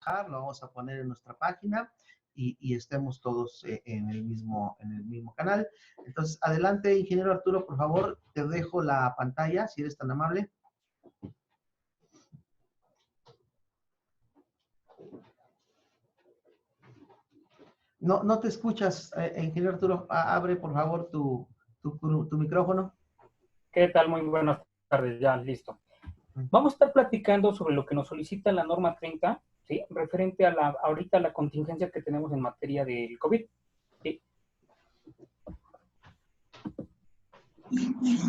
bajar, lo vamos a poner en nuestra página y estemos todos en el mismo canal. Entonces, adelante, ingeniero Arturo, por favor, te dejo la pantalla, si eres tan amable. No te escuchas, ingeniero Arturo. Abre, por favor, tu micrófono. ¿Qué tal? Muy buenas tardes, ya listo. Vamos a estar platicando sobre lo que nos solicita la norma 30, ¿sí? Referente a ahorita la contingencia que tenemos en materia del COVID, ¿sí?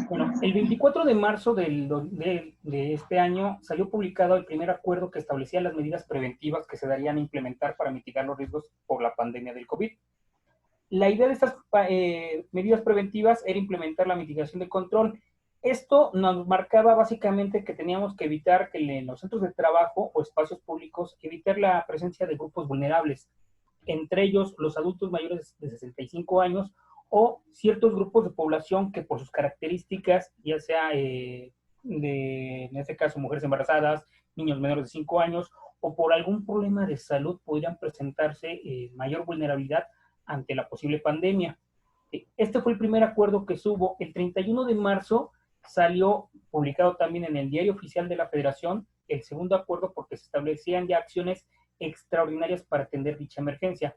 Bueno, el 24 de marzo de este año salió publicado el primer acuerdo que establecía las medidas preventivas que se darían a implementar para mitigar los riesgos por la pandemia del COVID. La idea de estas medidas preventivas era implementar la mitigación de control. Esto nos marcaba básicamente que teníamos que evitar que en los centros de trabajo o espacios públicos, evitar la presencia de grupos vulnerables, entre ellos los adultos mayores de 65 años o ciertos grupos de población que por sus características, ya sea en este caso mujeres embarazadas, niños menores de 5 años o por algún problema de salud, podrían presentarse mayor vulnerabilidad ante la posible pandemia. Este fue el primer acuerdo que se hubo. El 31 de marzo salió publicado también en el Diario Oficial de la Federación el segundo acuerdo porque se establecían ya acciones extraordinarias para atender dicha emergencia.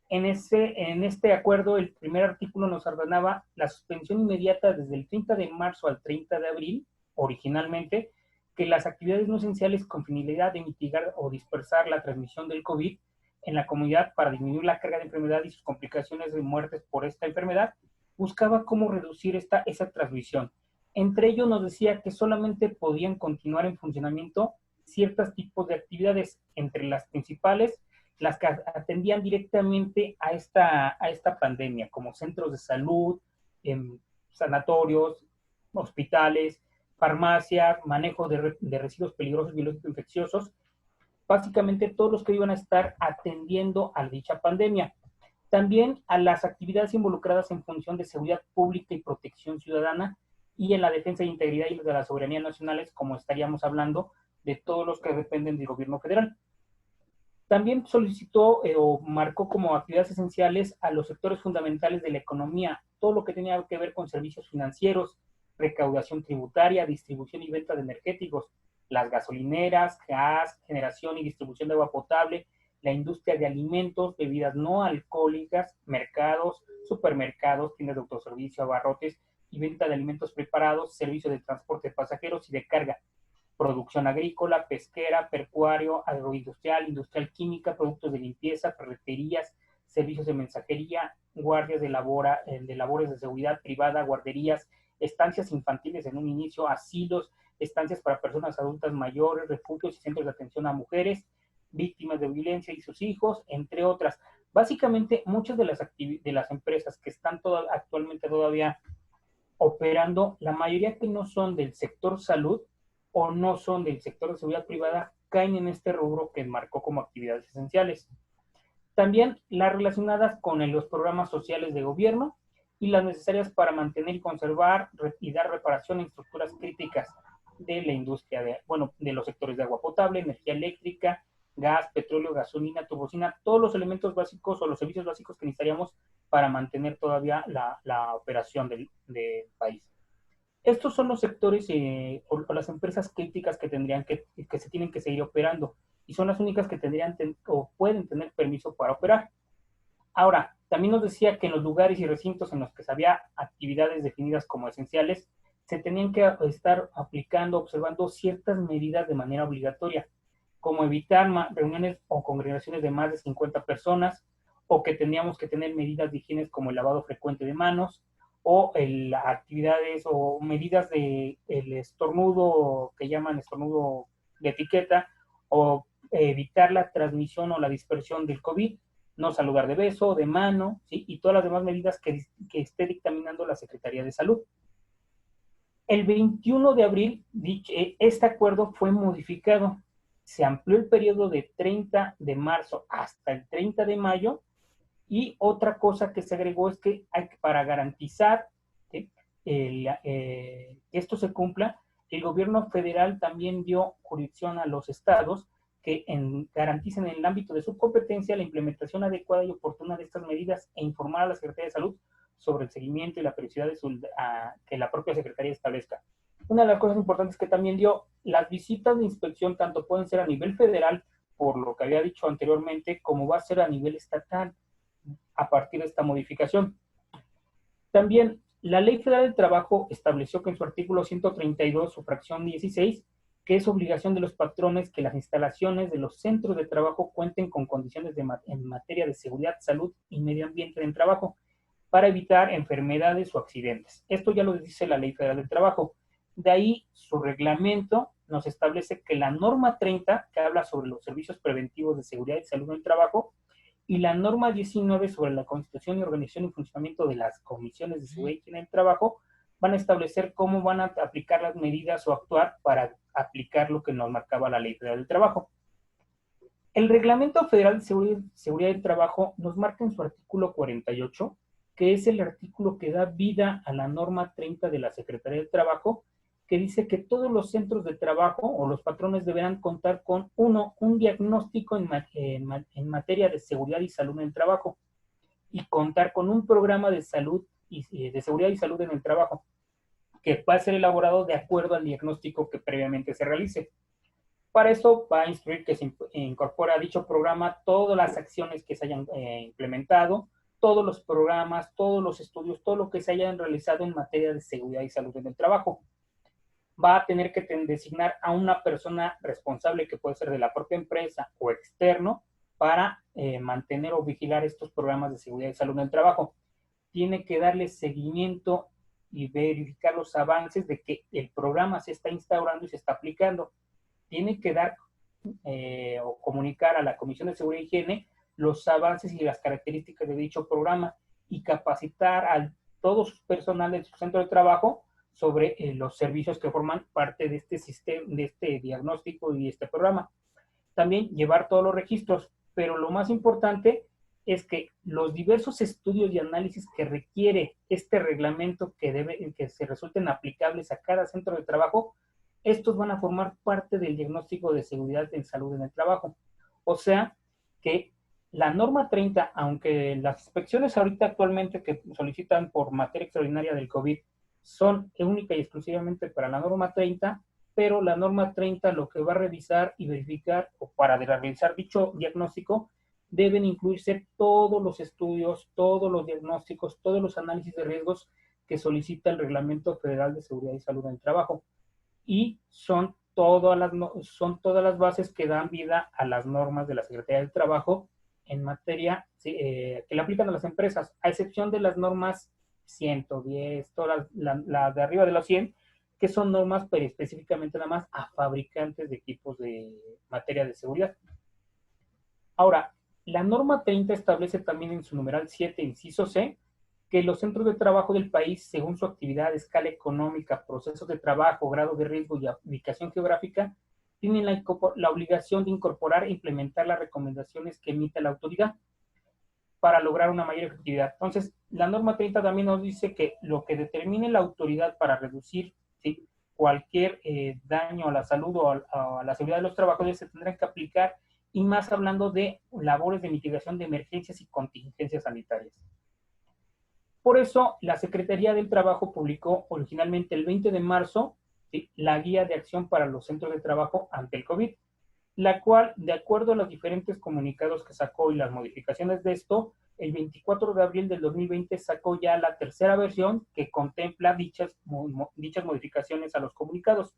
En este acuerdo, el primer artículo nos ordenaba la suspensión inmediata desde el 30 de marzo al 30 de abril, originalmente, que las actividades no esenciales con finalidad de mitigar o dispersar la transmisión del COVID en la comunidad para disminuir la carga de enfermedad y sus complicaciones de muertes por esta enfermedad, buscaba cómo reducir esa transmisión. Entre ellos nos decía que solamente podían continuar en funcionamiento ciertos tipos de actividades, entre las principales, las que atendían directamente a esta pandemia, como centros de salud, sanatorios, hospitales, farmacias, manejo de residuos peligrosos biológicos infecciosos, básicamente todos los que iban a estar atendiendo a dicha pandemia. También a las actividades involucradas en función de seguridad pública y protección ciudadana y en la defensa de integridad y de la soberanía nacionales, como estaríamos hablando de todos los que dependen del gobierno federal. También solicitó o marcó como actividades esenciales a los sectores fundamentales de la economía, todo lo que tenía que ver con servicios financieros, recaudación tributaria, distribución y venta de energéticos, las gasolineras, gas, generación y distribución de agua potable, la industria de alimentos, bebidas no alcohólicas, mercados, supermercados, tiendas de autoservicio, abarrotes y venta de alimentos preparados, servicio de transporte de pasajeros y de carga, producción agrícola, pesquera, pecuario, agroindustrial, industrial química, productos de limpieza, ferreterías, servicios de mensajería, guardias de labores de seguridad privada, guarderías, estancias infantiles en un inicio, asilos, estancias para personas adultas mayores, refugios y centros de atención a mujeres, víctimas de violencia y sus hijos, entre otras. Básicamente, muchas de las empresas que están actualmente todavía operando, la mayoría que no son del sector salud o no son del sector de seguridad privada, caen en este rubro que marcó como actividades esenciales. También las relacionadas con los programas sociales de gobierno y las necesarias para mantener y conservar y dar reparación a estructuras críticas de la industria, de los sectores de agua potable, energía eléctrica, gas, petróleo, gasolina, turbocina, todos los elementos básicos o los servicios básicos que necesitaríamos para mantener todavía la operación del país. Estos son los sectores o las empresas críticas que se tienen que seguir operando y son las únicas que tendrían o pueden tener permiso para operar. Ahora, también nos decía que en los lugares y recintos en los que se había actividades definidas como esenciales, se tenían que estar aplicando, observando ciertas medidas de manera obligatoria, como evitar reuniones o congregaciones de más de 50 personas, o que teníamos que tener medidas de higiene como el lavado frecuente de manos, o actividades o medidas de el estornudo, que llaman estornudo de etiqueta, o evitar la transmisión o la dispersión del COVID, no saludar de beso, de mano, ¿sí? Y todas las demás medidas que esté dictaminando la Secretaría de Salud. El 21 de abril, este acuerdo fue modificado. Se amplió el periodo de 30 de marzo hasta el 30 de mayo. Y otra cosa que se agregó es que para garantizar que esto se cumpla, el gobierno federal también dio jurisdicción a los estados que garanticen en el ámbito de su competencia la implementación adecuada y oportuna de estas medidas e informar a la Secretaría de Salud sobre el seguimiento y la periodicidad que la propia Secretaría establezca. Una de las cosas importantes que también dio, las visitas de inspección tanto pueden ser a nivel federal, por lo que había dicho anteriormente, como va a ser a nivel estatal a partir de esta modificación. También la Ley Federal del Trabajo estableció que en su artículo 132, su fracción 16, que es obligación de los patrones que las instalaciones de los centros de trabajo cuenten con condiciones en materia de seguridad, salud y medio ambiente en el trabajo para evitar enfermedades o accidentes. Esto ya lo dice la Ley Federal del Trabajo. De ahí su reglamento nos establece que la norma 30, que habla sobre los servicios preventivos de seguridad y salud en el trabajo, y la norma 19 sobre la constitución y organización y funcionamiento de las comisiones de seguridad en el trabajo, van a establecer cómo van a aplicar las medidas o actuar para aplicar lo que nos marcaba la Ley Federal del Trabajo. El Reglamento Federal de Seguridad del Trabajo nos marca en su artículo 48, que es el artículo que da vida a la norma 30 de la Secretaría del Trabajo, que dice que todos los centros de trabajo o los patrones deberán contar con, un diagnóstico en materia de seguridad y salud en el trabajo, y contar con un programa de salud y de seguridad y salud en el trabajo, que va a ser elaborado de acuerdo al diagnóstico que previamente se realice. Para eso va a instruir que se incorpore a dicho programa todas las acciones que se hayan implementado, todos los programas, todos los estudios, todo lo que se hayan realizado en materia de seguridad y salud en el trabajo. Va a tener que designar a una persona responsable, que puede ser de la propia empresa o externo, para mantener o vigilar estos programas de seguridad y salud en el trabajo. Tiene que darle seguimiento y verificar los avances de que el programa se está instaurando y se está aplicando. Tiene que dar o comunicar a la Comisión de Seguridad y Higiene los avances y las características de dicho programa, y capacitar a todo su personal de su centro de trabajo sobre los servicios que forman parte de este sistema, de este diagnóstico y este programa. También llevar todos los registros, pero lo más importante es que los diversos estudios y análisis que requiere este reglamento, que se resulten aplicables a cada centro de trabajo, estos van a formar parte del diagnóstico de seguridad en salud en el trabajo. O sea que la norma 30, aunque las inspecciones ahorita actualmente que solicitan por materia extraordinaria del COVID son única y exclusivamente para la norma 30, pero la norma 30 lo que va a revisar y verificar, o para realizar dicho diagnóstico, deben incluirse todos los estudios, todos los diagnósticos, todos los análisis de riesgos que solicita el Reglamento Federal de Seguridad y Salud en el Trabajo. Y son todas las bases que dan vida a las normas de la Secretaría del Trabajo en materia que le aplican a las empresas, a excepción de las normas 110, todas las de arriba de los 100, que son normas pero específicamente nada más a fabricantes de equipos de materia de seguridad. Ahora, la norma 30 establece también en su numeral 7, inciso C, que los centros de trabajo del país, según su actividad, escala económica, procesos de trabajo, grado de riesgo y ubicación geográfica, tienen la obligación de incorporar e implementar las recomendaciones que emite la autoridad para lograr una mayor efectividad. Entonces, la norma 30 también nos dice que lo que determine la autoridad para reducir, ¿sí?, cualquier daño a la salud o a la seguridad de los trabajadores se tendrán que aplicar, y más hablando de labores de mitigación de emergencias y contingencias sanitarias. Por eso, la Secretaría del Trabajo publicó originalmente el 20 de marzo, ¿sí?, la Guía de Acción para los Centros de Trabajo ante el COVID, la cual, de acuerdo a los diferentes comunicados que sacó y las modificaciones de esto, el 24 de abril del 2020 sacó ya la tercera versión que contempla dichas modificaciones a los comunicados.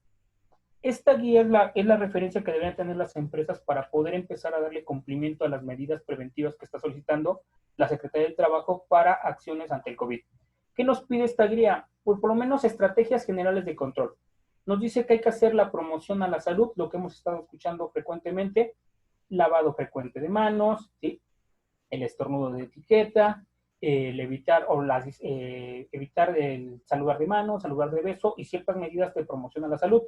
Esta guía es la referencia que deben tener las empresas para poder empezar a darle cumplimiento a las medidas preventivas que está solicitando la Secretaría del Trabajo para acciones ante el COVID. ¿Qué nos pide esta guía? Pues por lo menos estrategias generales de control. Nos dice que hay que hacer la promoción a la salud, lo que hemos estado escuchando frecuentemente, lavado frecuente de manos, ¿sí?, el estornudo de etiqueta, evitar el saludar de manos, saludar de beso y ciertas medidas de promoción a la salud.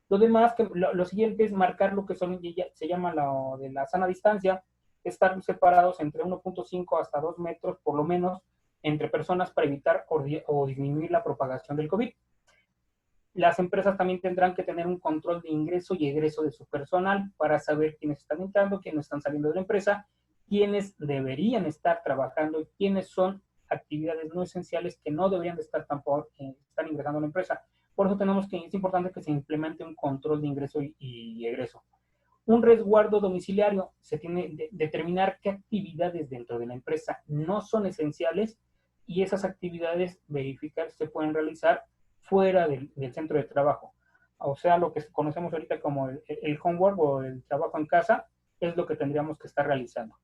Lo demás, lo siguiente es marcar lo que se llama lo de la sana distancia, estar separados entre 1.5 hasta 2 metros por lo menos entre personas para evitar o disminuir la propagación del COVID. Las empresas también tendrán que tener un control de ingreso y egreso de su personal para saber quiénes están entrando, quiénes están saliendo de la empresa, quiénes deberían estar trabajando y quiénes son actividades no esenciales que no deberían de estar tampoco están ingresando a la empresa. Por eso es importante que se implemente un control de ingreso y egreso. Un resguardo domiciliario, se tiene que determinar qué actividades dentro de la empresa no son esenciales y esas actividades verificar si se pueden realizar fuera del centro de trabajo. O sea, lo que conocemos ahorita como el homework o el trabajo en casa es lo que tendríamos que estar realizando.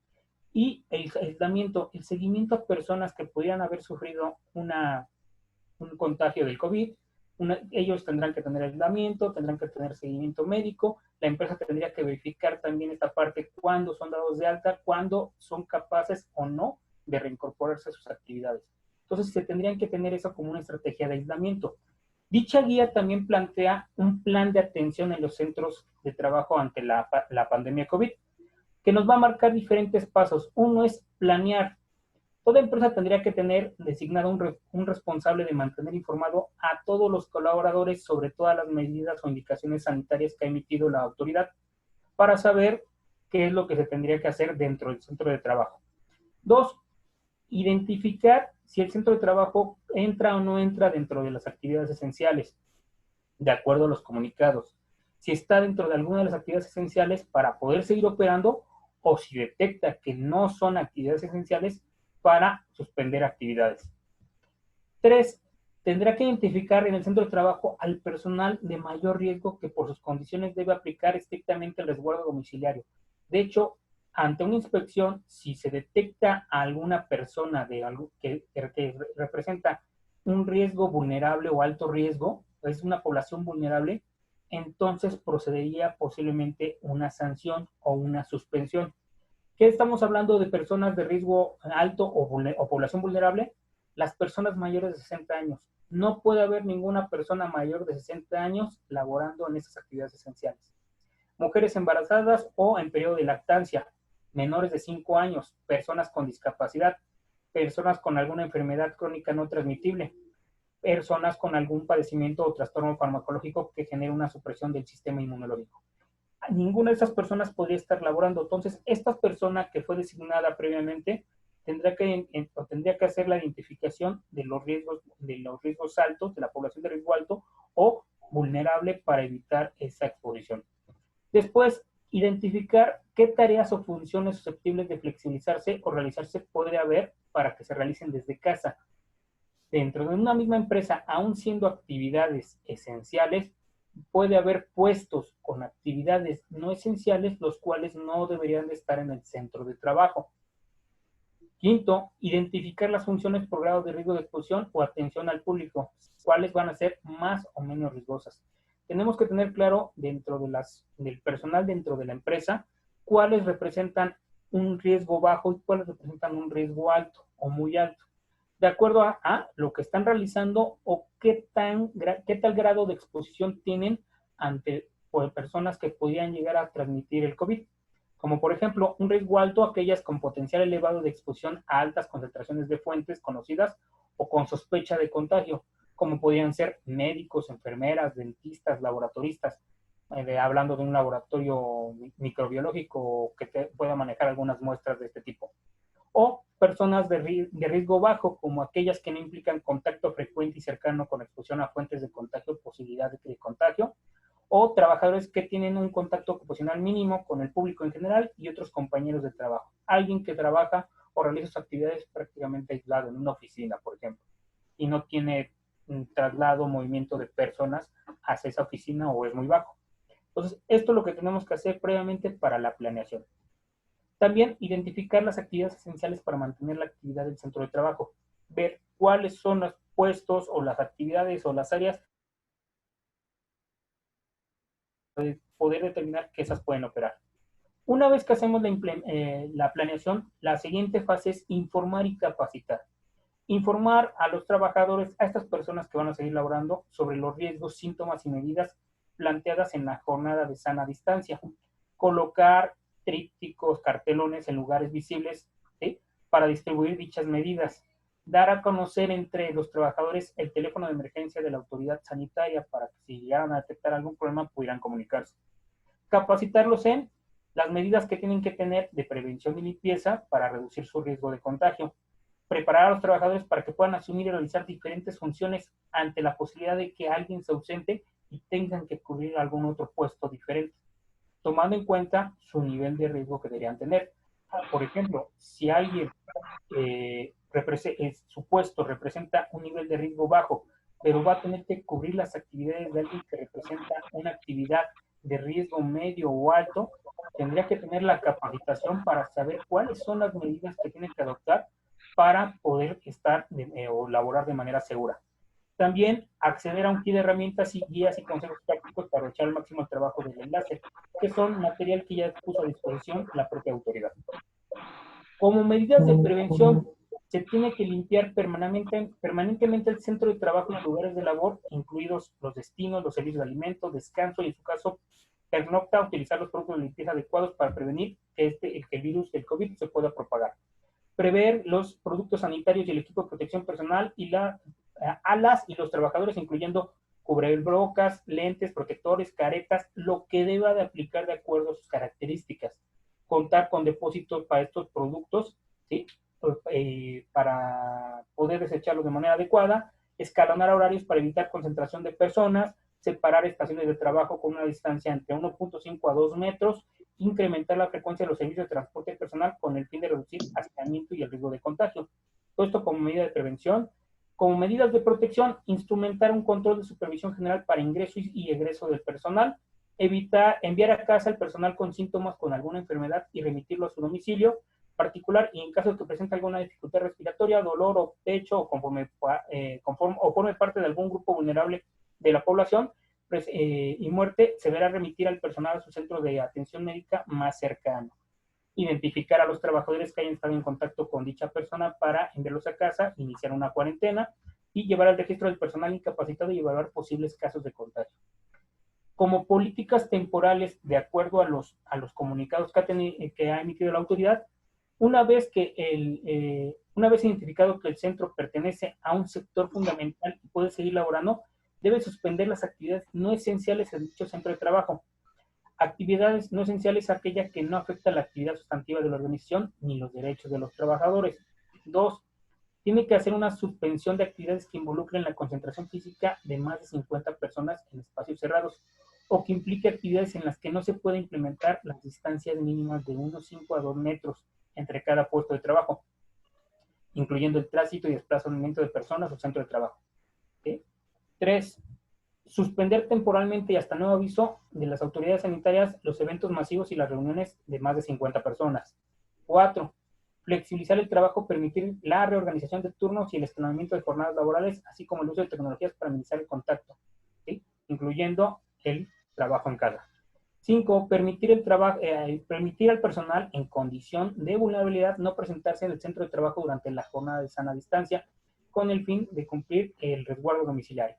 Y el aislamiento, el seguimiento a personas que pudieran haber sufrido un contagio del COVID. Ellos tendrán que tener aislamiento, tendrán que tener seguimiento médico, la empresa tendría que verificar también esta parte, cuándo son dados de alta, cuándo son capaces o no de reincorporarse a sus actividades. Entonces se tendrían que tener eso como una estrategia de aislamiento. Dicha guía también plantea un plan de atención en los centros de trabajo ante la pandemia COVID, que nos va a marcar diferentes pasos. Uno es planear. Toda empresa tendría que tener designado un responsable de mantener informado a todos los colaboradores sobre todas las medidas o indicaciones sanitarias que ha emitido la autoridad para saber qué es lo que se tendría que hacer dentro del centro de trabajo. 2, identificar si el centro de trabajo entra o no entra dentro de las actividades esenciales, de acuerdo a los comunicados. Si está dentro de alguna de las actividades esenciales para poder seguir operando, o si detecta que no son actividades esenciales, para suspender actividades. 3, tendrá que identificar en el centro de trabajo al personal de mayor riesgo que por sus condiciones debe aplicar estrictamente el resguardo domiciliario. De hecho, ante una inspección, si se detecta a alguna persona que representa un riesgo vulnerable o alto riesgo, es una población vulnerable, entonces procedería posiblemente una sanción o una suspensión. ¿Qué estamos hablando de personas de riesgo alto o población vulnerable? Las personas mayores de 60 años. No puede haber ninguna persona mayor de 60 años laborando en esas actividades esenciales. Mujeres embarazadas o en periodo de lactancia, menores de 5 años, personas con discapacidad, personas con alguna enfermedad crónica no transmitible, personas con algún padecimiento o trastorno farmacológico que genere una supresión del sistema inmunológico. Ninguna de esas personas podría estar laborando. Entonces, esta persona que fue designada previamente tendría que hacer la identificación de los riesgos altos, de la población de riesgo alto o vulnerable para evitar esa exposición. Después, identificar qué tareas o funciones susceptibles de flexibilizarse o realizarse podría haber para que se realicen desde casa. Dentro de una misma empresa, aún siendo actividades esenciales, puede haber puestos con actividades no esenciales, los cuales no deberían de estar en el centro de trabajo. 5, identificar las funciones por grado de riesgo de exposición o atención al público, cuáles van a ser más o menos riesgosas. Tenemos que tener claro dentro del personal dentro de la empresa, cuáles representan un riesgo bajo y cuáles representan un riesgo alto o muy alto, de acuerdo a lo que están realizando o qué tal grado de exposición tienen ante personas que podrían llegar a transmitir el COVID. Como por ejemplo, un riesgo alto, aquellas con potencial elevado de exposición a altas concentraciones de fuentes conocidas o con sospecha de contagio, como podrían ser médicos, enfermeras, dentistas, laboratoristas, hablando de un laboratorio microbiológico que pueda manejar algunas muestras de este tipo. O personas de riesgo bajo, como aquellas que no implican contacto frecuente y cercano con exposición a fuentes de contagio, posibilidad de contagio, o trabajadores que tienen un contacto ocupacional mínimo con el público en general y otros compañeros de trabajo. Alguien que trabaja o realiza sus actividades prácticamente aislado en una oficina, por ejemplo, y no tiene un traslado, movimiento de personas hacia esa oficina o es muy bajo. Entonces, esto es lo que tenemos que hacer previamente para la planeación. También identificar las actividades esenciales para mantener la actividad del centro de trabajo. Ver cuáles son los puestos o las actividades o las áreas, poder determinar que esas pueden operar. Una vez que hacemos la planeación, la siguiente fase es informar y capacitar. Informar a los trabajadores, a estas personas que van a seguir laborando, sobre los riesgos, síntomas y medidas planteadas en la jornada de sana distancia. Colocar trípticos, cartelones en lugares visibles, ¿sí?, para distribuir dichas medidas. dar a conocer entre los trabajadores el teléfono de emergencia de la autoridad sanitaria para que si llegaran a detectar algún problema pudieran comunicarse. Capacitarlos en las medidas que tienen que tener de prevención y limpieza para reducir su riesgo de contagio. Preparar a los trabajadores para que puedan asumir y realizar diferentes funciones ante la posibilidad de que alguien se ausente y tengan que cubrir algún otro puesto diferente, tomando en cuenta su nivel de riesgo que deberían tener. Por ejemplo, si alguien su puesto representa un nivel de riesgo bajo, pero va a tener que cubrir las actividades de alguien que representa una actividad de riesgo medio o alto, tendría que tener la capacitación para saber cuáles son las medidas que tiene que adoptar para poder estar o laborar de manera segura. También acceder a un kit de herramientas y guías y consejos prácticos para aprovechar al máximo el trabajo del enlace, que son material que ya puso a disposición la propia autoridad. Como medidas de prevención, se tiene que limpiar permanentemente el centro de trabajo y lugares de labor, incluidos los destinos, los servicios de alimento, descanso y, en su caso, pernocta, utilizar los productos de limpieza adecuados para prevenir que el virus del COVID se pueda propagar. Prever los productos sanitarios y el equipo de protección personal y a las y los trabajadores, incluyendo cubrebocas, lentes, protectores, caretas, lo que deba de aplicar de acuerdo a sus características. Contar con depósitos para estos productos, ¿sí? Para poder desecharlos de manera adecuada, escalonar horarios para evitar concentración de personas, separar estaciones de trabajo con una distancia entre 1.5 a 2 metros, incrementar la frecuencia de los servicios de transporte personal con el fin de reducir hacinamiento y el riesgo de contagio. Todo esto como medida de prevención. Como medidas de protección, instrumentar un control de supervisión general para ingreso y egreso del personal, evitar enviar a casa al personal con síntomas con alguna enfermedad y remitirlo a su domicilio particular, y en caso de que presente alguna dificultad respiratoria, dolor o pecho o forme parte de algún grupo vulnerable de la población y muerte, se deberá remitir al personal a su centro de atención médica más cercano. Identificar a los trabajadores que hayan estado en contacto con dicha persona para enviarlos a casa, iniciar una cuarentena y llevar el registro del personal incapacitado y evaluar posibles casos de contagio. Como políticas temporales, de acuerdo a los comunicados que ha emitido la autoridad, una vez identificado que el centro pertenece a un sector fundamental y puede seguir laborando, debe suspender las actividades no esenciales en dicho centro de trabajo. Actividades no esenciales aquella que no afecta la actividad sustantiva de la organización ni los derechos de los trabajadores. 2. Tiene que hacer una suspensión de actividades que involucren la concentración física de más de 50 personas en espacios cerrados o que implique actividades en las que no se puede implementar las distancias mínimas de 1.5 a 2 metros entre cada puesto de trabajo, incluyendo el tránsito y desplazamiento de personas o centro de trabajo. ¿Okay? 3. Suspender temporalmente y hasta nuevo aviso de las autoridades sanitarias los eventos masivos y las reuniones de más de 50 personas. 4. Flexibilizar el trabajo, permitir la reorganización de turnos y el escalonamiento de jornadas laborales, así como el uso de tecnologías para minimizar el contacto, ¿sí? Incluyendo el trabajo en casa. 5. Permitir al personal en condición de vulnerabilidad no presentarse en el centro de trabajo durante la jornada de sana distancia, con el fin de cumplir el resguardo domiciliario.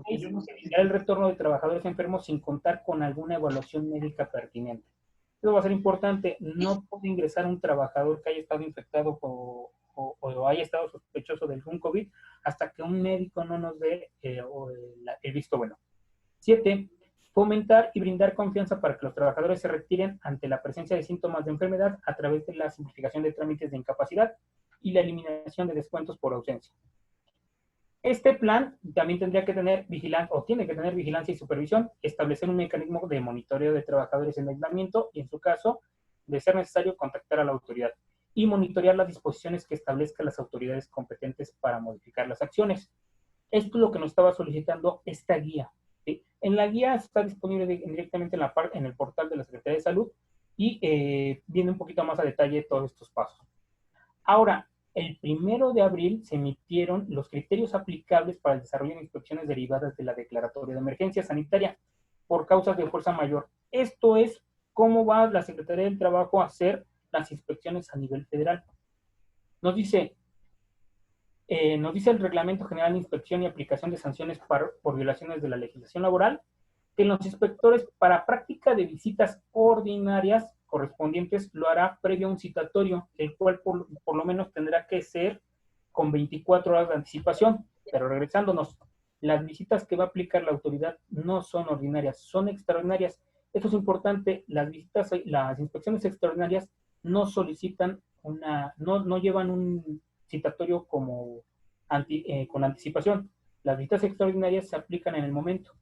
6. Evitar el retorno de trabajadores enfermos sin contar con alguna evaluación médica pertinente. Eso va a ser importante. No puede ingresar un trabajador que haya estado infectado o haya estado sospechoso del COVID hasta que un médico no nos dé el visto bueno. 7. Fomentar y brindar confianza para que los trabajadores se retiren ante la presencia de síntomas de enfermedad a través de la simplificación de trámites de incapacidad y la eliminación de descuentos por ausencia. Este plan también tendría que tener vigilancia y supervisión, establecer un mecanismo de monitoreo de trabajadores en aislamiento y, en su caso, de ser necesario, contactar a la autoridad y monitorear las disposiciones que establezcan las autoridades competentes para modificar las acciones. Esto es lo que nos estaba solicitando esta guía. ¿Sí? En la guía está disponible directamente en el portal de la Secretaría de Salud y viene un poquito más a detalle todos estos pasos. Ahora, el 1 de abril se emitieron los criterios aplicables para el desarrollo de inspecciones derivadas de la declaratoria de emergencia sanitaria por causas de fuerza mayor. Esto es cómo va la Secretaría del Trabajo a hacer las inspecciones a nivel federal. Nos dice el Reglamento General de Inspección y Aplicación de Sanciones por violaciones de la legislación laboral, que los inspectores para práctica de visitas ordinarias correspondientes lo hará previo a un citatorio, el cual por lo menos tendrá que ser con 24 horas de anticipación. Pero regresándonos, las visitas que va a aplicar la autoridad no son ordinarias, son extraordinarias. Esto es importante, las visitas, las inspecciones extraordinarias no solicitan no llevan un citatorio como con anticipación. Las visitas extraordinarias se aplican en el momento.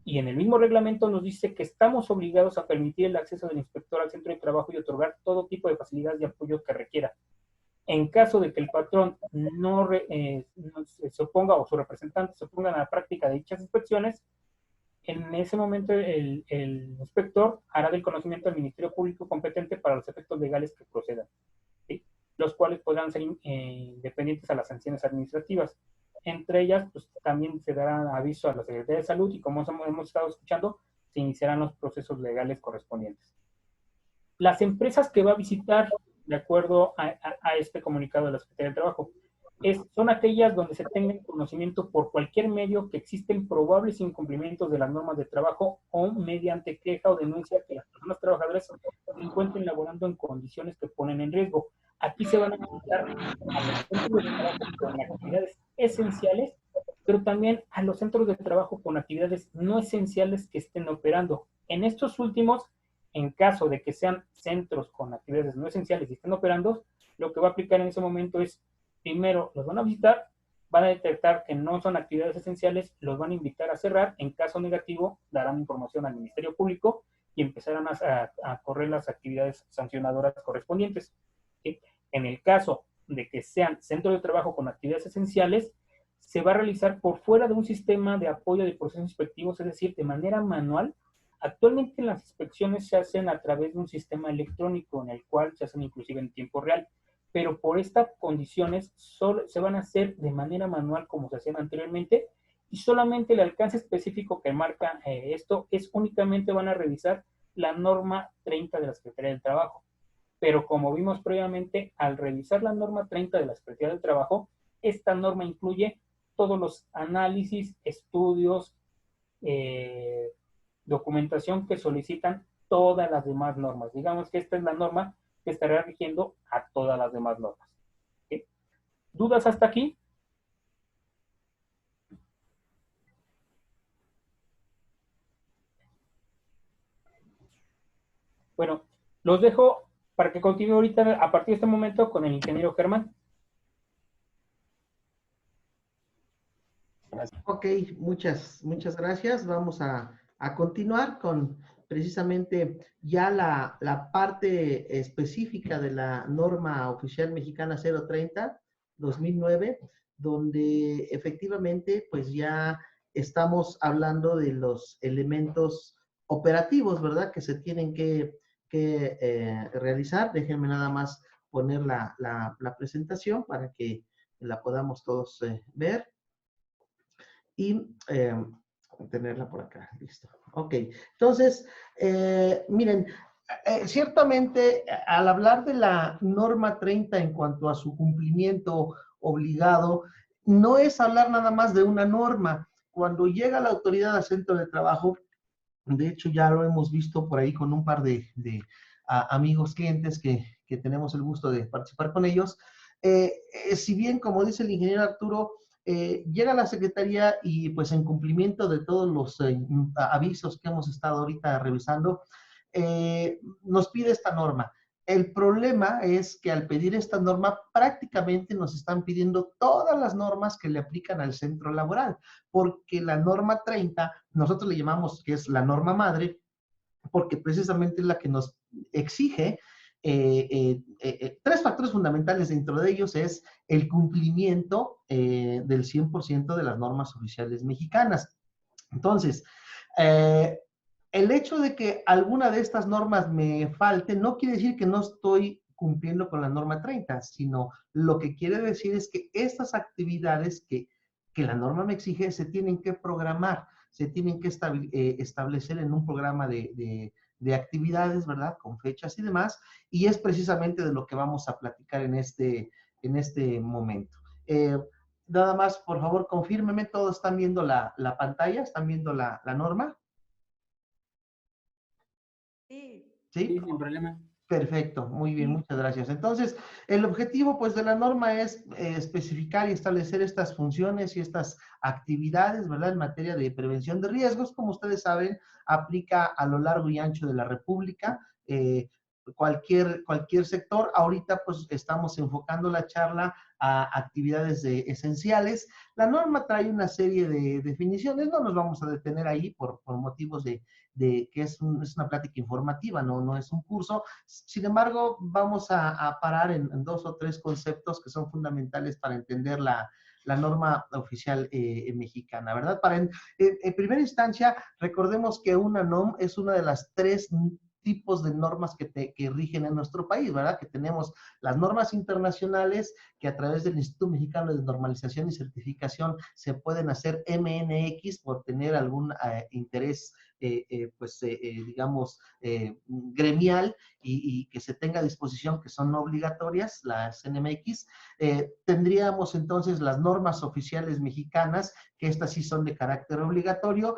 Y en el mismo reglamento nos dice que estamos obligados a permitir el acceso del inspector al centro de trabajo y otorgar todo tipo de facilidades y apoyo que requiera. En caso de que el patrón no se oponga o su representante se opongan a la práctica de dichas inspecciones, en ese momento el inspector hará del conocimiento al Ministerio Público competente para los efectos legales que procedan, ¿sí? Los cuales podrán ser independientes a las sanciones administrativas. Entre ellas, pues también se dará aviso a la Secretaría de Salud y como hemos estado escuchando, se iniciarán los procesos legales correspondientes. Las empresas que va a visitar, de acuerdo a este comunicado de la Secretaría del Trabajo, son aquellas donde se tenga conocimiento por cualquier medio que existen probables incumplimientos de las normas de trabajo o mediante queja o denuncia que las personas trabajadoras se encuentren laborando en condiciones que ponen en riesgo. Aquí se van a visitar a los centros de trabajo con actividades esenciales, pero también a los centros de trabajo con actividades no esenciales que estén operando. En estos últimos, en caso de que sean centros con actividades no esenciales y estén operando, lo que va a aplicar en ese momento es, primero, los van a visitar, van a detectar que no son actividades esenciales, los van a invitar a cerrar, en caso negativo, darán información al Ministerio Público y empezarán a correr las actividades sancionadoras correspondientes. En el caso de que sean centros de trabajo con actividades esenciales, se va a realizar por fuera de un sistema de apoyo de procesos inspectivos, es decir, de manera manual. Actualmente las inspecciones se hacen a través de un sistema electrónico en el cual se hacen inclusive en tiempo real, pero por estas condiciones solo se van a hacer de manera manual como se hacían anteriormente y solamente el alcance específico que marca esto es únicamente van a revisar la norma 30 de la Secretaría del Trabajo. Pero como vimos previamente, al revisar la norma 30 de la Secretaría del Trabajo, esta norma incluye todos los análisis, estudios, documentación que solicitan todas las demás normas. Digamos que esta es la norma que estará rigiendo a todas las demás normas. ¿Sí? ¿Dudas hasta aquí? Bueno, los dejo para que continúe ahorita a partir de este momento con el ingeniero Germán. Ok, muchas gracias. Vamos a continuar con precisamente ya la parte específica de la norma oficial mexicana 030-2009, donde efectivamente pues ya estamos hablando de los elementos operativos, ¿verdad? Que se tienen que realizar. Déjenme nada más poner la presentación para que la podamos todos ver y tenerla por acá. Listo. Ok. Entonces, miren, ciertamente al hablar de la norma 30 en cuanto a su cumplimiento obligado, no es hablar nada más de una norma. Cuando llega la autoridad al centro de trabajo, de hecho ya lo hemos visto por ahí con un par de amigos clientes que tenemos el gusto de participar con ellos. Si bien, como dice el ingeniero Arturo, llega la Secretaría y pues en cumplimiento de todos los avisos que hemos estado ahorita revisando, nos pide esta norma. El problema es que al pedir esta norma prácticamente nos están pidiendo todas las normas que le aplican al centro laboral, porque la norma 30, nosotros le llamamos que es la norma madre, porque precisamente es la que nos exige tres factores fundamentales. Dentro de ellos es el cumplimiento del 100% de las normas oficiales mexicanas. Entonces, el hecho de que alguna de estas normas me falte no quiere decir que no estoy cumpliendo con la norma 30, sino lo que quiere decir es que estas actividades que la norma me exige se tienen que programar, se tienen que establecer en un programa de actividades, ¿verdad? Con fechas y demás, y es precisamente de lo que vamos a platicar en este momento. Nada más, por favor, confírmeme, ¿todos están viendo la pantalla? ¿Están viendo la norma? Sí. ¿Sí? Sí, sin problema. Perfecto, muy bien, muchas gracias. Entonces, el objetivo pues de la norma es especificar y establecer estas funciones y estas actividades, ¿verdad? En materia de prevención de riesgos, como ustedes saben, aplica a lo largo y ancho de la República, cualquier sector. Ahorita pues estamos enfocando la charla a actividades esenciales. La norma trae una serie de definiciones, no nos vamos a detener ahí por motivos de que es una plática informativa, no es un curso. Sin embargo, vamos a parar en dos o tres conceptos que son fundamentales para entender la norma oficial mexicana, ¿verdad? En primera instancia, recordemos que una NOM es una de las tres tipos de normas que rigen en nuestro país, ¿verdad? Que tenemos las normas internacionales, que a través del Instituto Mexicano de Normalización y Certificación se pueden hacer MNX por tener algún interés, digamos, gremial y que se tenga a disposición, que son no obligatorias, las NMX. Tendríamos entonces las normas oficiales mexicanas, que estas sí son de carácter obligatorio.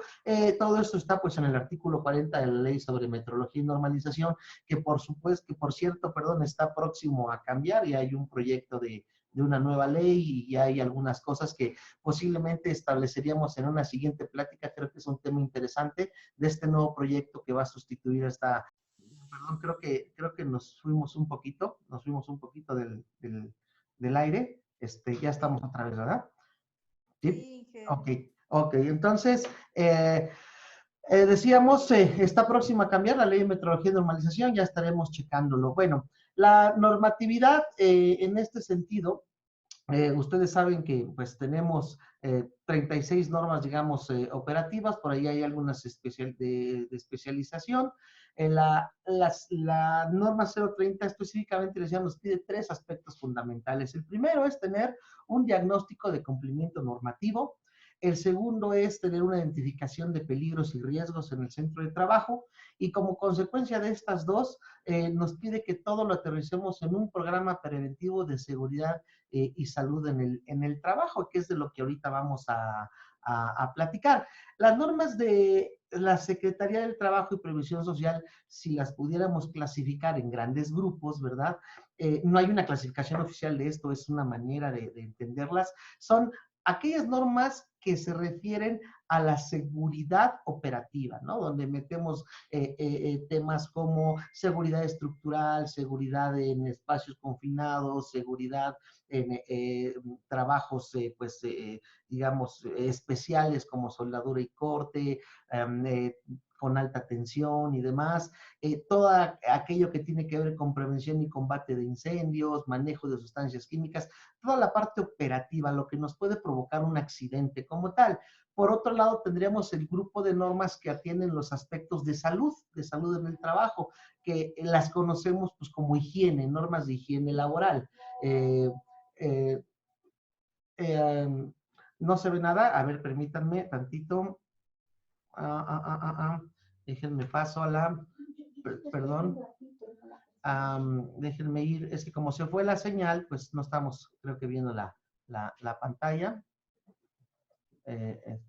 Todo esto está pues en el artículo 40 de la Ley sobre Metrología y Normalización, que por supuesto, que por cierto, perdón, está próximo a cambiar y hay un proyecto de una nueva ley y ya hay algunas cosas que posiblemente estableceríamos en una siguiente plática. Creo que es un tema interesante de este nuevo proyecto que va a sustituir esta. Perdón, creo que nos fuimos un poquito del aire. Ya estamos otra vez, ¿verdad? Sí. Sí, Inge. Ok. Entonces, decíamos, está próxima a cambiar la ley de metrología y normalización, ya estaremos checándolo. Bueno, la normatividad en este sentido, ustedes saben que pues tenemos 36 normas, digamos, operativas, por ahí hay algunas de especialización. La norma 030 específicamente, les decía, nos pide tres aspectos fundamentales. El primero es tener un diagnóstico de cumplimiento normativo. El segundo es tener una identificación de peligros y riesgos en el centro de trabajo. Y como consecuencia de estas dos, nos pide que todo lo aterricemos en un programa preventivo de seguridad y salud en el trabajo, que es de lo que ahorita vamos a platicar. Las normas de la Secretaría del Trabajo y Previsión Social, si las pudiéramos clasificar en grandes grupos, ¿verdad? No hay una clasificación oficial de esto, es una manera de entenderlas. Son aquellas normas que se refieren a la seguridad operativa, ¿no? Donde metemos temas como seguridad estructural, seguridad en espacios confinados, seguridad en trabajos, digamos, especiales como soldadura y corte, con alta tensión y demás, todo aquello que tiene que ver con prevención y combate de incendios, manejo de sustancias químicas, toda la parte operativa, lo que nos puede provocar un accidente como tal. Por otro lado, tendríamos el grupo de normas que atienden los aspectos de salud en el trabajo, que las conocemos pues como higiene, normas de higiene laboral. Eh, eh, no se ve nada, a ver, permítanme tantito. Déjenme paso a perdón. Déjenme ir, es que como se fue la señal, pues no estamos, creo que viendo la pantalla.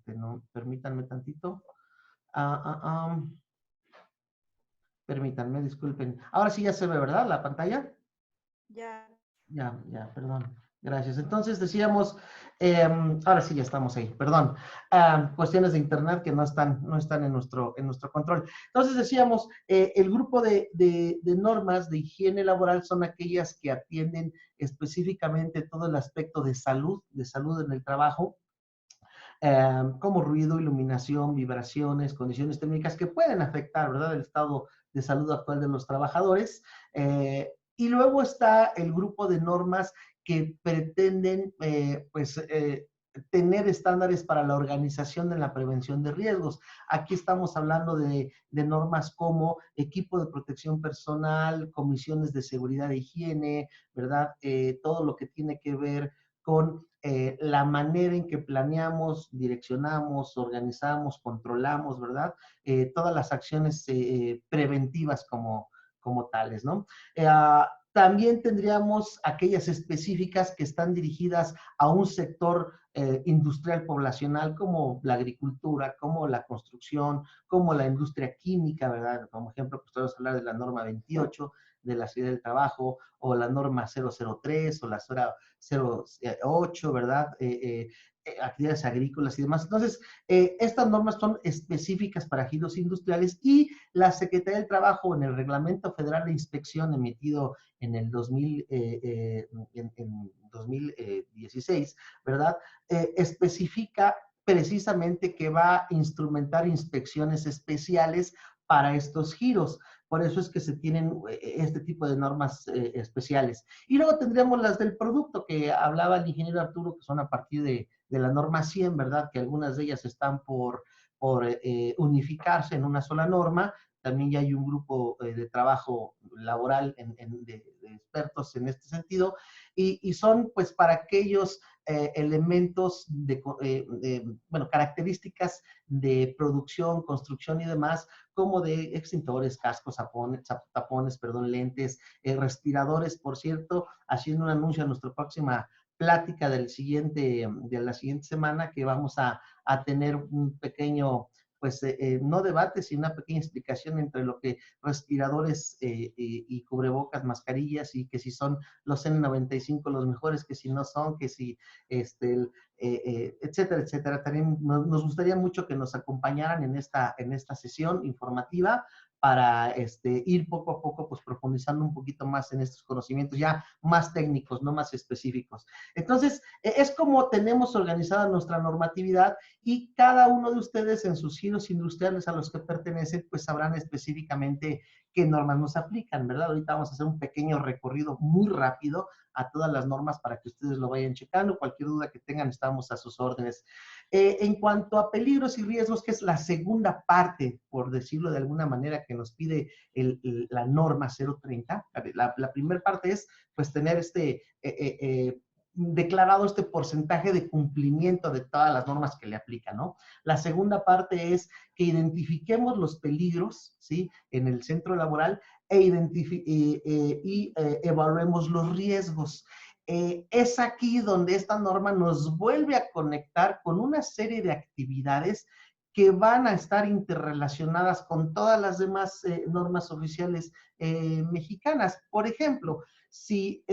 No, permítanme tantito. Permítanme, disculpen. Ahora sí ya se ve, ¿verdad? La pantalla. Ya. Ya, perdón. Gracias. Entonces decíamos, ahora sí ya estamos ahí, perdón. Cuestiones de internet que no están en nuestro control. Entonces decíamos, el grupo de normas de higiene laboral son aquellas que atienden específicamente todo el aspecto de salud en el trabajo, como ruido, iluminación, vibraciones, condiciones técnicas que pueden afectar, ¿verdad?, el estado de salud actual de los trabajadores. Y luego está el grupo de normas que pretenden, tener estándares para la organización de la prevención de riesgos. Aquí estamos hablando de normas como equipo de protección personal, comisiones de seguridad e higiene, ¿verdad? Todo lo que tiene que ver con la manera en que planeamos, direccionamos, organizamos, controlamos, ¿verdad? Todas las acciones preventivas como tales, ¿no? También tendríamos aquellas específicas que están dirigidas a un sector industrial poblacional como la agricultura, como la construcción, como la industria química, ¿verdad? Como ejemplo, pues podemos hablar de la norma 28 de la Seguridad del Trabajo, o la norma 003 o la 08, ¿verdad? Actividades agrícolas y demás. Entonces, estas normas son específicas para giros industriales y la Secretaría del Trabajo en el Reglamento Federal de Inspección emitido en el 2016, ¿verdad? Especifica precisamente que va a instrumentar inspecciones especiales para estos giros. Por eso es que se tienen este tipo de normas especiales. Y luego tendríamos las del producto que hablaba el ingeniero Arturo, que son a partir de la norma 100, ¿verdad? Que algunas de ellas están por unificarse en una sola norma. También ya hay un grupo de trabajo laboral de expertos en este sentido. Y son pues para aquellos elementos bueno, características de producción, construcción y demás, como de extintores, cascos, tapones, perdón, lentes, respiradores, por cierto, haciendo un anuncio a nuestra próxima plática de la siguiente semana, que vamos a tener un pequeño, pues, no debate, sino una pequeña explicación entre lo que respiradores y cubrebocas, mascarillas, y que si son los N95 los mejores, que si no son, que si, etcétera, etcétera. También nos gustaría mucho que nos acompañaran en esta sesión informativa para ir poco a poco pues profundizando un poquito más en estos conocimientos ya más técnicos, no más específicos. Entonces, es como tenemos organizada nuestra normatividad y cada uno de ustedes en sus giros industriales a los que pertenecen, pues sabrán específicamente qué normas nos aplican, ¿verdad? Ahorita vamos a hacer un pequeño recorrido muy rápido a todas las normas para que ustedes lo vayan checando. Cualquier duda que tengan, estamos a sus órdenes. En cuanto a peligros y riesgos, que es la segunda parte, por decirlo de alguna manera, que nos pide la norma 030, la primera parte es, pues, tener declarado este porcentaje de cumplimiento de todas las normas que le aplican, ¿no? La segunda parte es que identifiquemos los peligros, ¿sí? En el centro laboral y evaluemos los riesgos. Es aquí donde esta norma nos vuelve a conectar con una serie de actividades que van a estar interrelacionadas con todas las demás normas oficiales mexicanas. Por ejemplo, si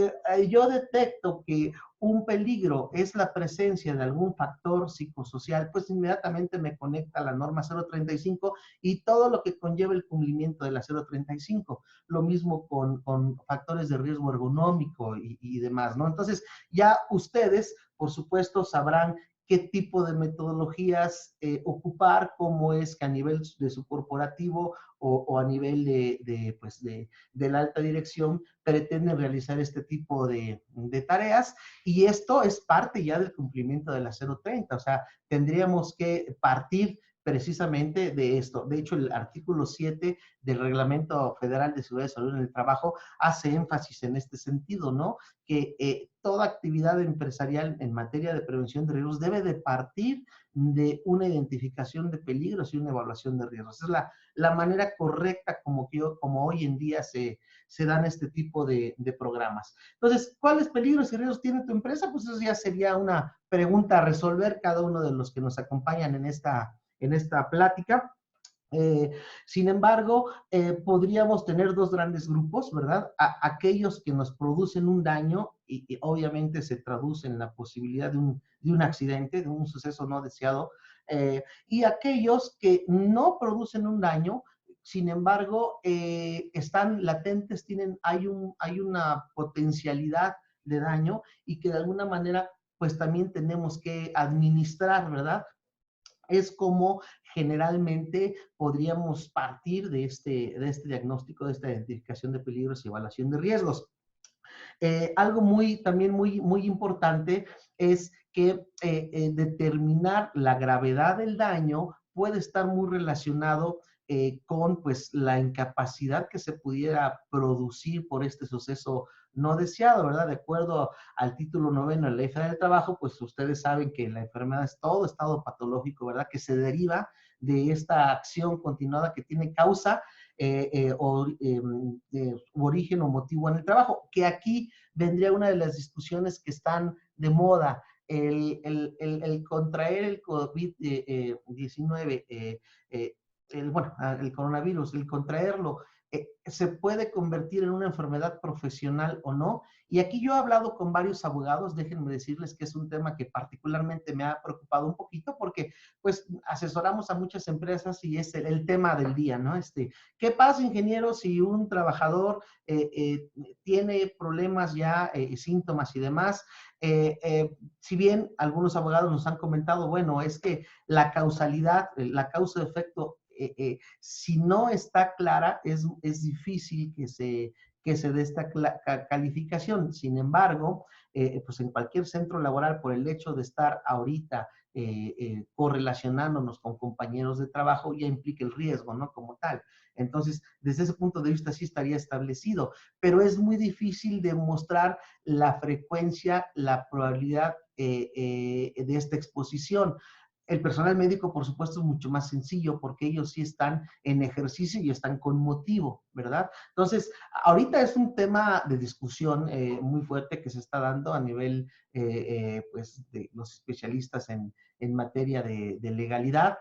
yo detecto que un peligro es la presencia de algún factor psicosocial, pues inmediatamente me conecta a la norma 035 y todo lo que conlleva el cumplimiento de la 035. Lo mismo con factores de riesgo ergonómico y demás, ¿no? Entonces, ya ustedes, por supuesto, sabrán qué tipo de metodologías ocupar, cómo es que a nivel de su corporativo o a nivel de la alta dirección pretenden realizar este tipo de tareas, y esto es parte ya del cumplimiento de la 030, o sea, tendríamos que partir precisamente de esto. De hecho, el artículo 7 del Reglamento Federal de Seguridad y Salud en el Trabajo hace énfasis en este sentido, ¿no? Que toda actividad empresarial en materia de prevención de riesgos debe de partir de una identificación de peligros y una evaluación de riesgos. Esa es la manera correcta como hoy en día se dan este tipo de programas. Entonces, ¿cuáles peligros y riesgos tiene tu empresa? Pues eso ya sería una pregunta a resolver cada uno de los que nos acompañan en esta plática. Sin embargo, podríamos tener dos grandes grupos, ¿verdad? Aquellos que nos producen un daño y obviamente se traduce en la posibilidad de un accidente, de un suceso no deseado, y aquellos que no producen un daño, sin embargo, están latentes, hay una potencialidad de daño y que de alguna manera, pues también tenemos que administrar, ¿verdad? Es como generalmente podríamos partir de este diagnóstico, de esta identificación de peligros y evaluación de riesgos. Algo también muy importante es que determinar la gravedad del daño puede estar muy relacionado con pues la incapacidad que se pudiera producir por este suceso no deseado, ¿verdad? De acuerdo al título 9 de la Ley Federal del Trabajo, pues ustedes saben que la enfermedad es todo estado patológico, ¿verdad? Que se deriva de esta acción continuada que tiene causa origen o motivo en el trabajo, que aquí vendría una de las discusiones que están de moda, el contraer el COVID-19, el coronavirus, el contraerlo se puede convertir en una enfermedad profesional o no. Y aquí yo he hablado con varios abogados, déjenme decirles que es un tema que particularmente me ha preocupado un poquito porque pues asesoramos a muchas empresas y es el tema del día, ¿no? ¿Qué pasa, ingeniero, si un trabajador tiene problemas ya, síntomas y demás? Si bien algunos abogados nos han comentado, bueno, es que la causalidad, la causa-efecto, si no está clara, es difícil que se dé esta calificación. Sin embargo, pues en cualquier centro laboral, por el hecho de estar ahorita correlacionándonos con compañeros de trabajo, ya implica el riesgo, ¿no? Como tal. Entonces, desde ese punto de vista sí estaría establecido, pero es muy difícil demostrar la frecuencia, la probabilidad de esta exposición. El personal médico, por supuesto, es mucho más sencillo porque ellos sí están en ejercicio y están con motivo, ¿verdad? Entonces, ahorita es un tema de discusión muy fuerte que se está dando a nivel, pues, de los especialistas en materia de legalidad.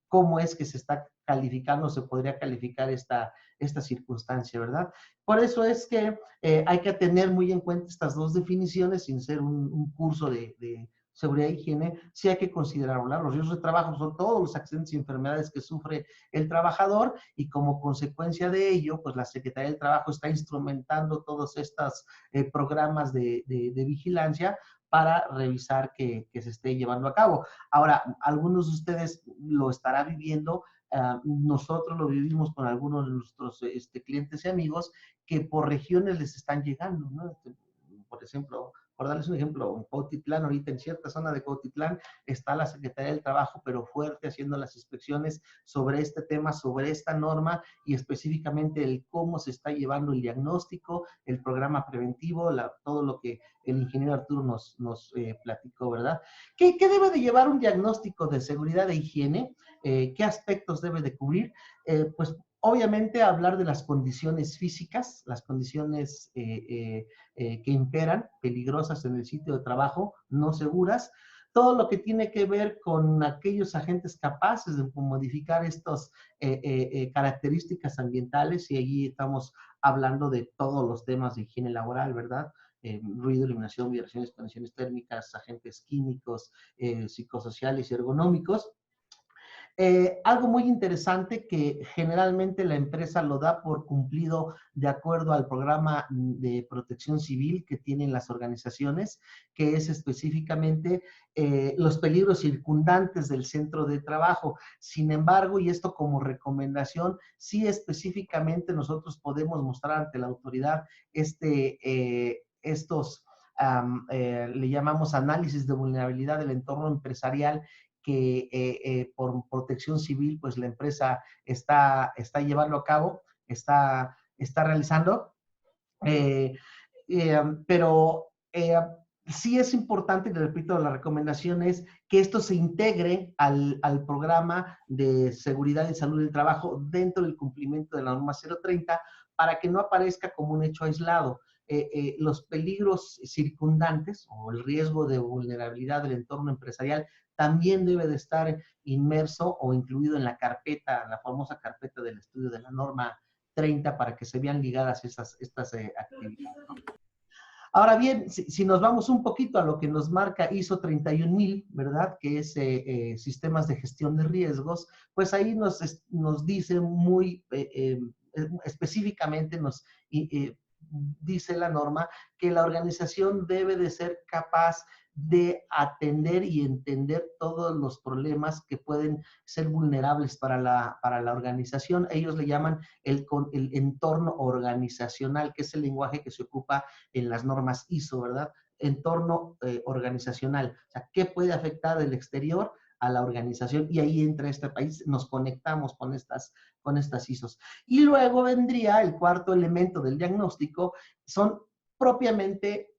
¿Cómo es que se está calificando, se podría calificar esta circunstancia, ¿verdad? Por eso es que hay que tener muy en cuenta estas dos definiciones sin ser un curso de seguridad e higiene, sí hay que considerarlo. Los riesgos de trabajo son todos los accidentes y enfermedades que sufre el trabajador y como consecuencia de ello, pues la Secretaría del Trabajo está instrumentando todos estos programas de vigilancia para revisar que se esté llevando a cabo. Ahora, algunos de ustedes lo estarán viviendo, nosotros lo vivimos con algunos de nuestros clientes y amigos que por regiones les están llegando, ¿no? Por ejemplo, por darles un ejemplo, en Cuautitlán, ahorita en cierta zona de Cuautitlán, está la Secretaría del Trabajo, pero fuerte, haciendo las inspecciones sobre este tema, sobre esta norma y específicamente el cómo se está llevando el diagnóstico, el programa preventivo, todo lo que el ingeniero Arturo nos platicó, ¿verdad? ¿Qué debe de llevar un diagnóstico de seguridad e higiene? ¿Qué aspectos debe de cubrir? Pues obviamente hablar de las condiciones físicas, las condiciones que imperan, peligrosas en el sitio de trabajo, no seguras, todo lo que tiene que ver con aquellos agentes capaces de modificar estas características ambientales, y allí estamos hablando de todos los temas de higiene laboral, ¿verdad? Ruido, iluminación, vibraciones, condiciones térmicas, agentes químicos, psicosociales y ergonómicos. Algo muy interesante que generalmente la empresa lo da por cumplido de acuerdo al programa de protección civil que tienen las organizaciones, que es específicamente los peligros circundantes del centro de trabajo. Sin embargo, y esto como recomendación, sí específicamente nosotros podemos mostrar ante la autoridad estos, le llamamos análisis de vulnerabilidad del entorno empresarial que por protección civil, pues la empresa está llevando a cabo, está realizando, eh, pero sí es importante, y le repito, la recomendación es que esto se integre al programa de seguridad y salud del trabajo dentro del cumplimiento de la norma 030 para que no aparezca como un hecho aislado. Los peligros circundantes o el riesgo de vulnerabilidad del entorno empresarial también debe de estar inmerso o incluido en la carpeta, la famosa carpeta del estudio de la norma 30 para que se vean ligadas estas actividades, ¿no? Ahora bien, si nos vamos un poquito a lo que nos marca ISO 31000, ¿verdad? Que es sistemas de gestión de riesgos, pues ahí nos dice muy específicamente, dice la norma que la organización debe de ser capaz de atender y entender todos los problemas que pueden ser vulnerables para la organización. Ellos le llaman el entorno organizacional, que es el lenguaje que se ocupa en las normas ISO, ¿verdad? Entorno organizacional. O sea, ¿qué puede afectar del exterior a la organización? Y ahí entra este país, nos conectamos con estas ISOs. Y luego vendría el cuarto elemento del diagnóstico, son propiamente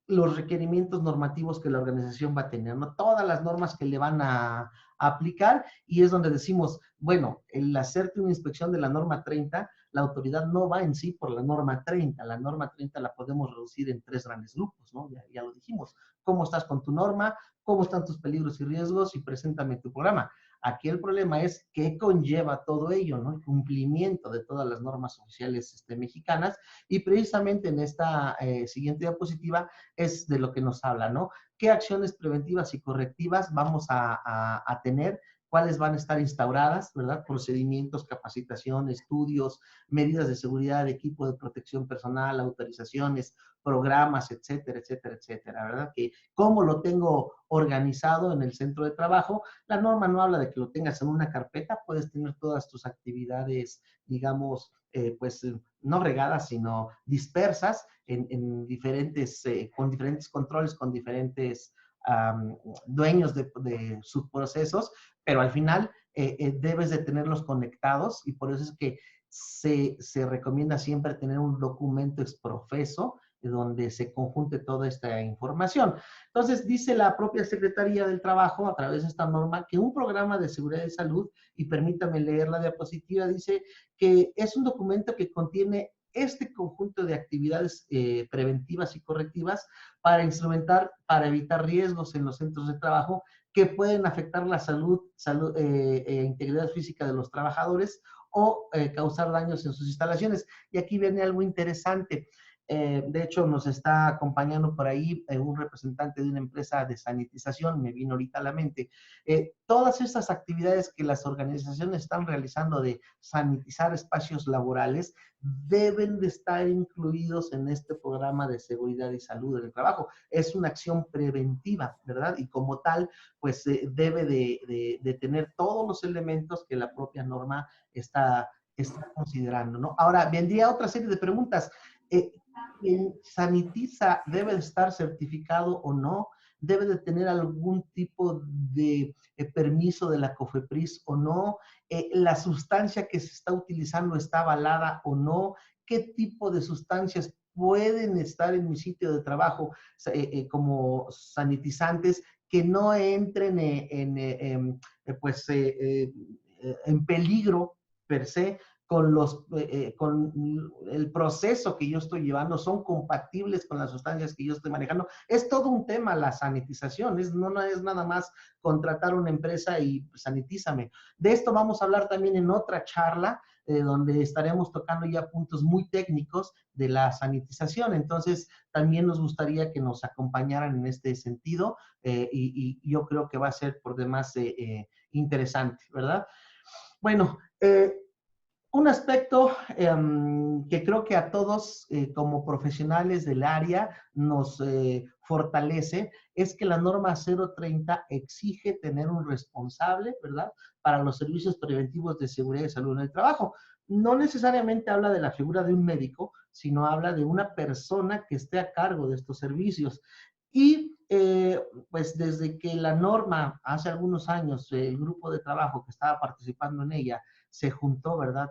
los requerimientos normativos que la organización va a tener, ¿no? Todas las normas que le van a aplicar, y es donde decimos, bueno, el hacerte una inspección de la norma 30, la autoridad no va en sí por la norma 30, la norma 30 la podemos reducir en 3 grandes grupos, ¿no? Ya lo dijimos, ¿cómo estás con tu norma? ¿Cómo están tus peligros y riesgos? Y preséntame tu programa. Aquí el problema es qué conlleva todo ello, ¿no? El cumplimiento de todas las normas oficiales mexicanas, y precisamente en esta siguiente diapositiva es de lo que nos habla, ¿no? ¿Qué acciones preventivas y correctivas vamos a tener? ¿Cuáles van a estar instauradas, verdad? Procedimientos, capacitación, estudios, medidas de seguridad, equipo de protección personal, autorizaciones, programas, etcétera, etcétera, etcétera, ¿verdad? Que cómo lo tengo organizado en el centro de trabajo. La norma no habla de que lo tengas en una carpeta, puedes tener todas tus actividades, digamos, pues no regadas, sino dispersas en diferentes, con diferentes controles, con diferentes dueños de sus procesos, pero al final debes de tenerlos conectados, y por eso es que se recomienda siempre tener un documento exprofeso donde se conjunte toda esta información. Entonces, dice la propia Secretaría del Trabajo, a través de esta norma, que un programa de seguridad y salud, y permítame leer la diapositiva, dice que es un documento que contiene este conjunto de actividades preventivas y correctivas para instrumentar, para evitar riesgos en los centros de trabajo que pueden afectar la salud integridad física de los trabajadores o causar daños en sus instalaciones. Y aquí viene algo interesante. De hecho, nos está acompañando por ahí un representante de una empresa de sanitización, me vino ahorita a la mente. Todas estas actividades que las organizaciones están realizando de sanitizar espacios laborales deben de estar incluidos en este programa de seguridad y salud en el trabajo. Es una acción preventiva, ¿verdad? Y como tal, pues debe de tener todos los elementos que la propia norma está considerando, ¿no? Ahora, vendría otra serie de preguntas. ¿Quien sanitiza debe de estar certificado o no? ¿Debe de tener algún tipo de permiso de la COFEPRIS o no? ¿La sustancia que se está utilizando está avalada o no? ¿Qué tipo de sustancias pueden estar en mi sitio de trabajo como sanitizantes que no entren en peligro per se con el proceso que yo estoy llevando? ¿Son compatibles con las sustancias que yo estoy manejando? Es todo un tema la sanitización, no es nada más contratar una empresa y sanitízame. De esto vamos a hablar también en otra charla, donde estaremos tocando ya puntos muy técnicos de la sanitización. Entonces, también nos gustaría que nos acompañaran en este sentido, y yo creo que va a ser por demás interesante, ¿verdad? Bueno, un aspecto que creo que a todos como profesionales del área nos fortalece es que la norma 030 exige tener un responsable, ¿verdad?, para los servicios preventivos de seguridad y salud en el trabajo. No necesariamente habla de la figura de un médico, sino habla de una persona que esté a cargo de estos servicios. Y pues desde que la norma, hace algunos años, el grupo de trabajo que estaba participando en ella, se juntó, ¿verdad?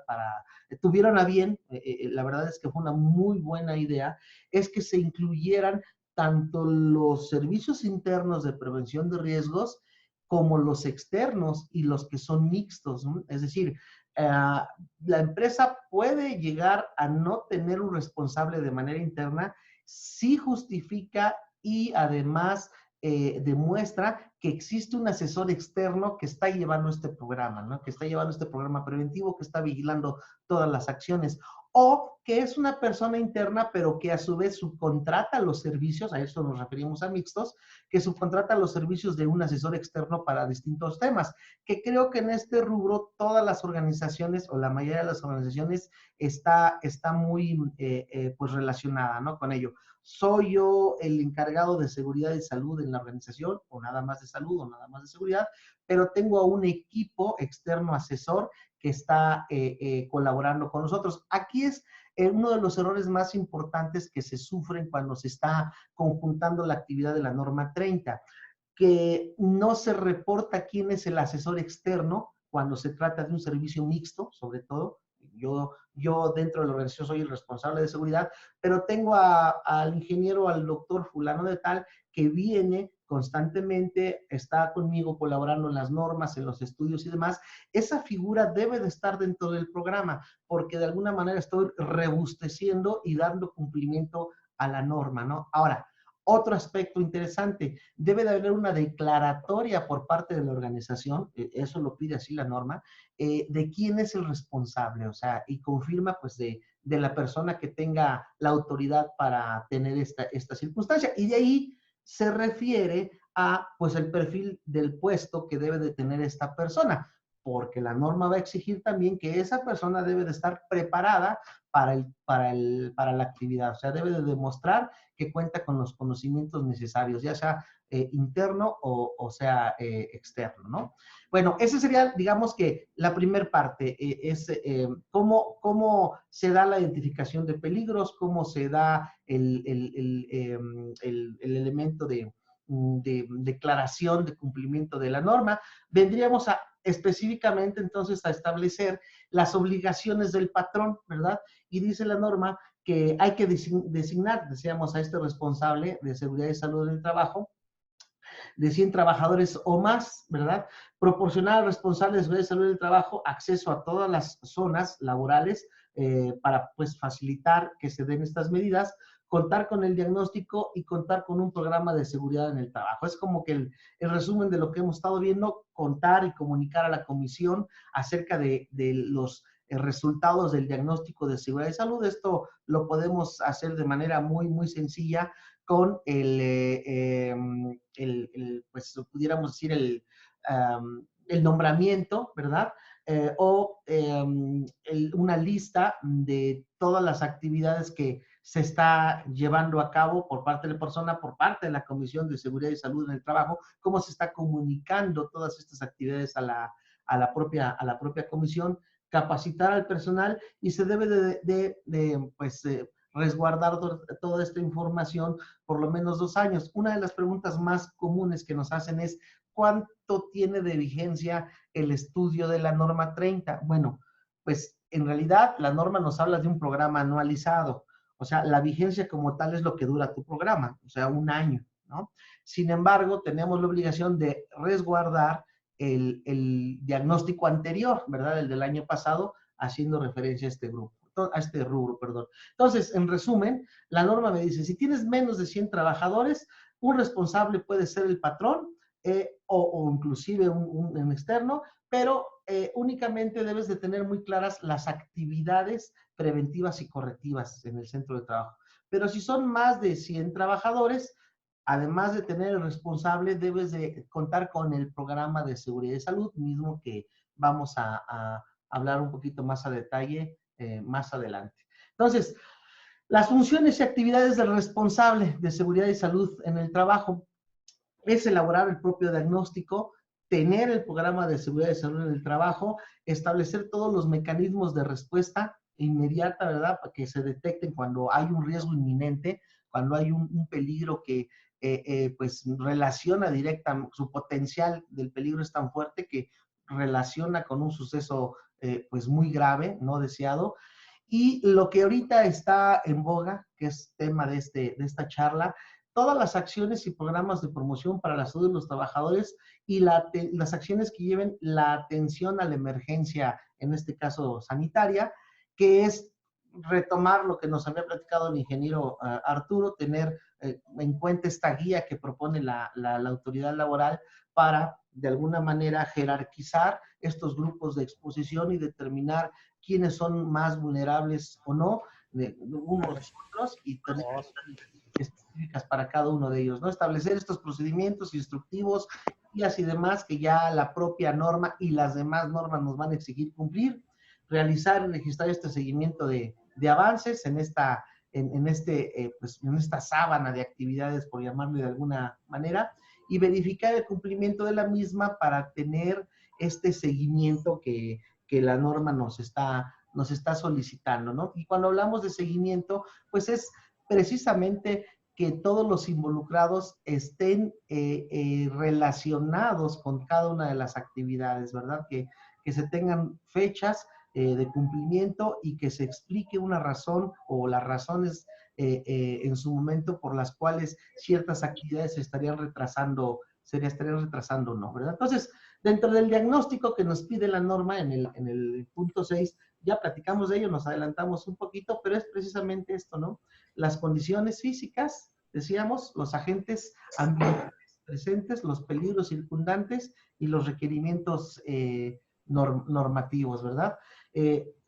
Tuvieron a bien, la verdad es que fue una muy buena idea, es que se incluyeran tanto los servicios internos de prevención de riesgos como los externos y los que son mixtos, ¿no? Es decir, la empresa puede llegar a no tener un responsable de manera interna si justifica y además demuestra que existe un asesor externo que está llevando este programa, ¿no? Que está llevando este programa preventivo, que está vigilando todas las acciones, o que es una persona interna, pero que a su vez subcontrata los servicios, a eso nos referimos a mixtos, que subcontrata los servicios de un asesor externo para distintos temas, que creo que en este rubro todas las organizaciones, o la mayoría de las organizaciones, está muy pues relacionada, ¿no?, con ello. ¿Soy yo el encargado de seguridad y salud en la organización, o nada más de salud, o nada más de seguridad? Pero tengo a un equipo externo asesor que está colaborando con nosotros. Aquí es uno de los errores más importantes que se sufren cuando se está conjuntando la actividad de la norma 30, que no se reporta quién es el asesor externo cuando se trata de un servicio mixto, sobre todo. Yo dentro de la organización soy el responsable de seguridad, pero tengo al ingeniero, al doctor fulano de tal, que viene constantemente, está conmigo colaborando en las normas, en los estudios y demás. Esa figura debe de estar dentro del programa, porque de alguna manera estoy rebusteciendo y dando cumplimiento a la norma, ¿no? Ahora, Otro aspecto interesante, debe de haber una declaratoria por parte de la organización, eso lo pide así la norma, de quién es el responsable, o sea, y confirma pues de la persona que tenga la autoridad para tener esta circunstancia. Y de ahí se refiere a pues el perfil del puesto que debe de tener esta persona, porque la norma va a exigir también que esa persona debe de estar preparada para la actividad, o sea, debe de demostrar que cuenta con los conocimientos necesarios, ya sea interno o sea externo, ¿no? Bueno, esa sería, digamos que la primera parte, es cómo se da la identificación de peligros, cómo se da el elemento de declaración de cumplimiento de la norma. Vendríamos a específicamente entonces a establecer las obligaciones del patrón, ¿verdad? Y dice la norma que hay que designar, decíamos, a este responsable de seguridad y salud en el trabajo, de 100 trabajadores o más, ¿verdad? Proporcionar al responsable de seguridad y salud del trabajo acceso a todas las zonas laborales para, pues, facilitar que se den estas medidas, contar con el diagnóstico y contar con un programa de seguridad en el trabajo. Es como que el resumen de lo que hemos estado viendo, contar y comunicar a la comisión acerca de los resultados del diagnóstico de seguridad y salud. Esto lo podemos hacer de manera muy, muy sencilla con pues pudiéramos decir el nombramiento, ¿verdad? Una lista de todas las actividades que se está llevando a cabo por parte de la persona, por parte de la Comisión de Seguridad y Salud en el Trabajo, cómo se está comunicando todas estas actividades a la propia comisión, capacitar al personal y se debe pues, resguardar toda esta información por lo menos 2 años. Una de las preguntas más comunes que nos hacen es, ¿cuánto tiene de vigencia el estudio de la norma 30? Bueno, pues en realidad la norma nos habla de un programa anualizado, o sea, la vigencia como tal es lo que dura tu programa, o sea, 1 año, ¿no? Sin embargo, tenemos la obligación de resguardar el diagnóstico anterior, ¿verdad? El del año pasado, haciendo referencia a este rubro, perdón. Entonces, en resumen, la norma me dice, si tienes menos de 100 trabajadores, un responsable puede ser el patrón o inclusive un externo, pero únicamente debes de tener muy claras las actividades preventivas y correctivas en el centro de trabajo. Pero si son más de 100 trabajadores, además de tener el responsable, debes de contar con el programa de seguridad y salud, mismo que vamos a hablar un poquito más a detalle más adelante. Entonces, las funciones y actividades del responsable de seguridad y salud en el trabajo es elaborar el propio diagnóstico, tener el programa de seguridad y salud en el trabajo, establecer todos los mecanismos de respuesta inmediata, ¿verdad? Para que se detecten cuando hay un riesgo inminente, cuando hay un peligro que pues relaciona directamente, su potencial del peligro es tan fuerte que relaciona con un suceso pues muy grave, no deseado. Y lo que ahorita está en boga, que es tema de esta charla, todas las acciones y programas de promoción para la salud de los trabajadores y las acciones que lleven la atención a la emergencia, en este caso sanitaria, que es retomar lo que nos había platicado el ingeniero Arturo, tener en cuenta esta guía que propone la autoridad laboral para, de alguna manera, jerarquizar estos grupos de exposición y determinar quiénes son más vulnerables o no, unos otros, y tener específicas para cada uno de ellos, ¿no? Establecer estos procedimientos instructivos, guías y demás que ya la propia norma y las demás normas nos van a exigir cumplir, realizar y registrar este seguimiento de avances en esta sábana de actividades, por llamarlo de alguna manera, y verificar el cumplimiento de la misma para tener este seguimiento que la norma nos está solicitando, ¿no? Y cuando hablamos de seguimiento, pues es precisamente que todos los involucrados estén relacionados con cada una de las actividades, ¿verdad? Que se tengan fechas de cumplimiento y que se explique una razón o las razones en su momento por las cuales ciertas actividades se estarían retrasando o no, ¿verdad? Entonces, dentro del diagnóstico que nos pide la norma en el punto 6, ya platicamos de ello, nos adelantamos un poquito, pero es precisamente esto, ¿no? Las condiciones físicas, decíamos, los agentes ambientales presentes, los peligros circundantes y los requerimientos normativos, ¿verdad?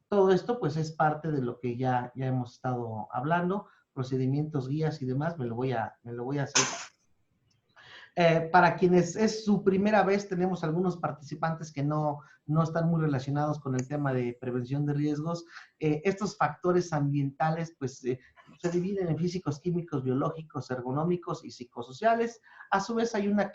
Todo esto pues es parte de lo que ya hemos estado hablando, procedimientos, guías y demás, me lo voy a hacer. Para quienes es su primera vez, tenemos algunos participantes que no están muy relacionados con el tema de prevención de riesgos. Estos factores ambientales, pues, se dividen en físicos, químicos, biológicos, ergonómicos y psicosociales. A su vez, hay una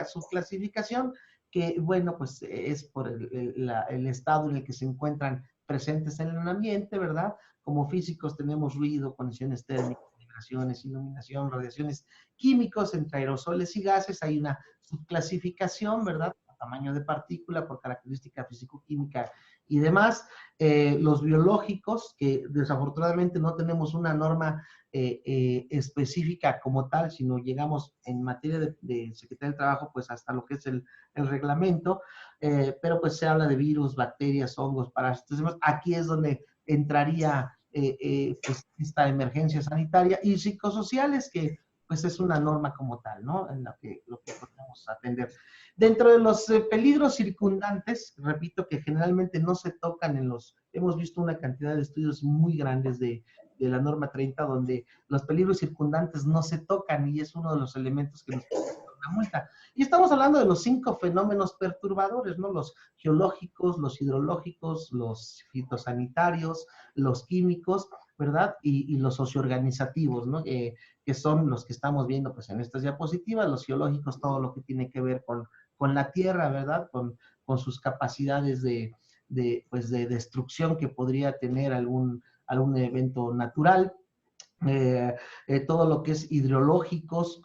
subclasificación que, bueno, pues, es por el estado en el que se encuentran presentes en el ambiente, ¿verdad? Como físicos tenemos ruido, condiciones térmicas, vibraciones, iluminación, radiaciones, químicos entre aerosoles y gases. Hay una subclasificación, ¿verdad? Por tamaño de partícula, por característica físico-química y demás. Los biológicos, que desafortunadamente no tenemos una norma específica como tal, sino llegamos en materia de Secretaría del Trabajo, pues hasta lo que es el reglamento, pero pues se habla de virus, bacterias, hongos, parásitos. Aquí es donde entraría pues, esta emergencia sanitaria, y psicosociales, que pues es una norma como tal, ¿no? En lo que podemos atender. Dentro de los peligros circundantes, repito que generalmente no se tocan hemos visto una cantidad de estudios muy grandes de la norma 30, donde los peligros circundantes no se tocan, y es uno de los elementos que nos una multa. Y estamos hablando de los 5 fenómenos perturbadores, ¿no? Los geológicos, los hidrológicos, los fitosanitarios, los químicos, ¿verdad? Y los socioorganizativos, ¿no? Que son los que estamos viendo pues en estas diapositivas. Los geológicos, todo lo que tiene que ver con la tierra, ¿verdad? Con sus capacidades de destrucción que podría tener algún evento natural. Todo lo que es hidrológicos,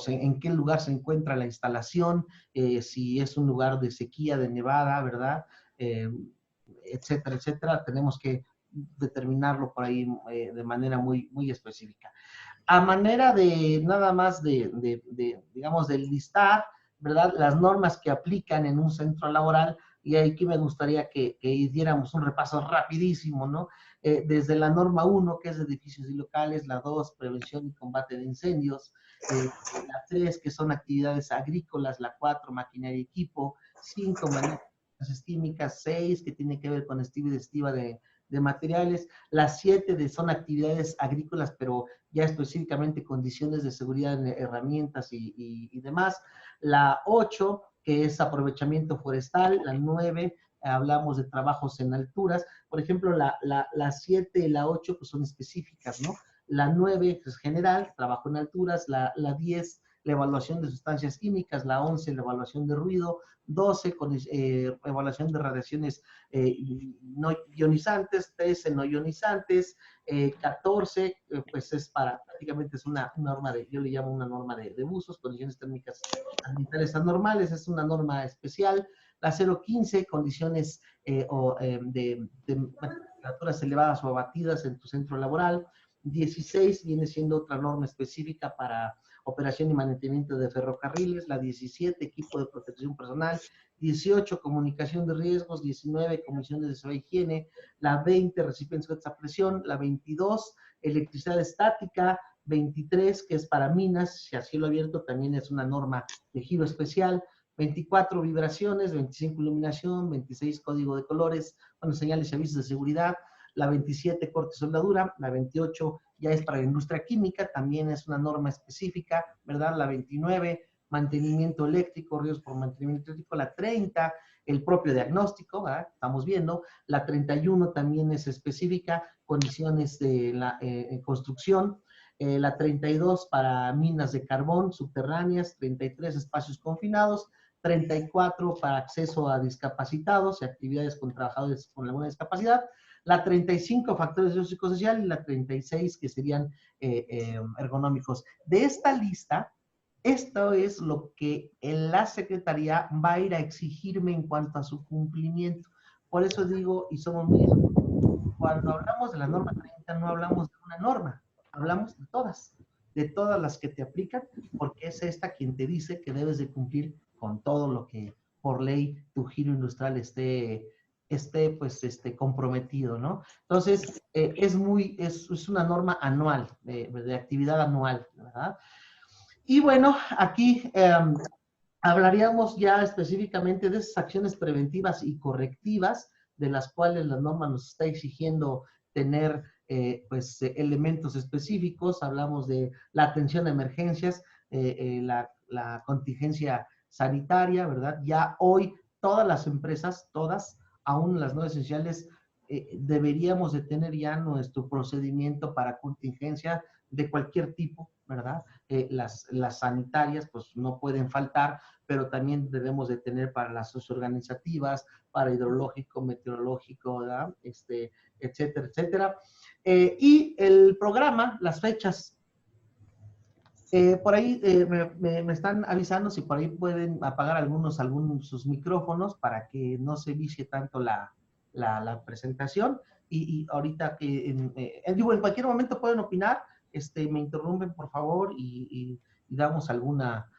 en qué lugar se encuentra la instalación, si es un lugar de sequía, de nevada, ¿verdad? Etcétera, etcétera. Tenemos que determinarlo por ahí de manera muy, muy específica. A manera de nada más digamos, de listar, ¿verdad? Las normas que aplican en un centro laboral, y aquí me gustaría que diéramos un repaso rapidísimo, ¿no? Desde la norma 1, que es de edificios y locales, la 2, prevención y combate de incendios, la 3, que son actividades agrícolas, la 4, maquinaria y equipo, 5, manejo de químicas, 6, que tiene que ver con estilo y estiva de materiales, las 7 son actividades agrícolas, pero ya específicamente condiciones de seguridad en herramientas y demás, la 8, que es aprovechamiento forestal, la 9, hablamos de trabajos en alturas. Por ejemplo, la 7 y la 8 pues son específicas, ¿no? La 9 es general, trabajo en alturas, la 10, la evaluación de sustancias químicas, la 11, la evaluación de ruido, 12, con evaluación de radiaciones no ionizantes, 13, no ionizantes, 14, pues es prácticamente es una norma yo le llamo una norma de usos, condiciones térmicas ambientales anormales, es una norma especial. La 015, condiciones de temperaturas elevadas o abatidas en tu centro laboral. 16 viene siendo otra norma específica para operación y mantenimiento de ferrocarriles. La 17, equipo de protección personal. 18, comunicación de riesgos. 19, comisiones de seguridad e higiene. La 20, recipientes a presión. La 22, electricidad estática. 23, que es para minas, si a cielo abierto también es una norma de giro especial. 24, vibraciones. 25, iluminación. 26, código de colores, bueno, señales y avisos de seguridad. La 27, corte y soldadura. La 28 ya es para la industria química, también es una norma específica, ¿verdad? La 29, mantenimiento eléctrico, riesgos por mantenimiento eléctrico. La 30, el propio diagnóstico, ¿verdad? Estamos viendo. La 31 también es específica, condiciones de la construcción. La 32 para minas de carbón subterráneas. 33, espacios confinados. 34 para acceso a discapacitados y actividades con trabajadores con alguna discapacidad. La 35, factores de uso psicosocial, y la 36, que serían ergonómicos. De esta lista, esto es lo que la Secretaría va a ir a exigirme en cuanto a su cumplimiento. Por eso digo, y somos muy... Cuando hablamos de la norma 30, no hablamos de una norma, hablamos de todas las que te aplican, porque es esta quien te dice que debes de cumplir con todo lo que por ley tu giro industrial esté pues, comprometido, ¿no? Entonces, es una norma anual, de actividad anual, ¿verdad? Y bueno, aquí hablaríamos ya específicamente de esas acciones preventivas y correctivas de las cuales la norma nos está exigiendo tener elementos específicos. Hablamos de la atención a emergencias, la contingencia sanitaria, ¿verdad? Ya hoy todas las empresas, todas, aún las no esenciales, deberíamos de tener ya nuestro procedimiento para contingencia de cualquier tipo, ¿verdad? Las sanitarias pues no pueden faltar, pero también debemos de tener para las socioorganizativas, para hidrológico, meteorológico, ¿verdad? Etcétera, etcétera. Y el programa, las fechas, por ahí me están avisando si por ahí pueden apagar algunos sus micrófonos para que no se vicie tanto la presentación. Y ahorita que, digo, en cualquier momento pueden opinar, me interrumpen por favor y damos alguna.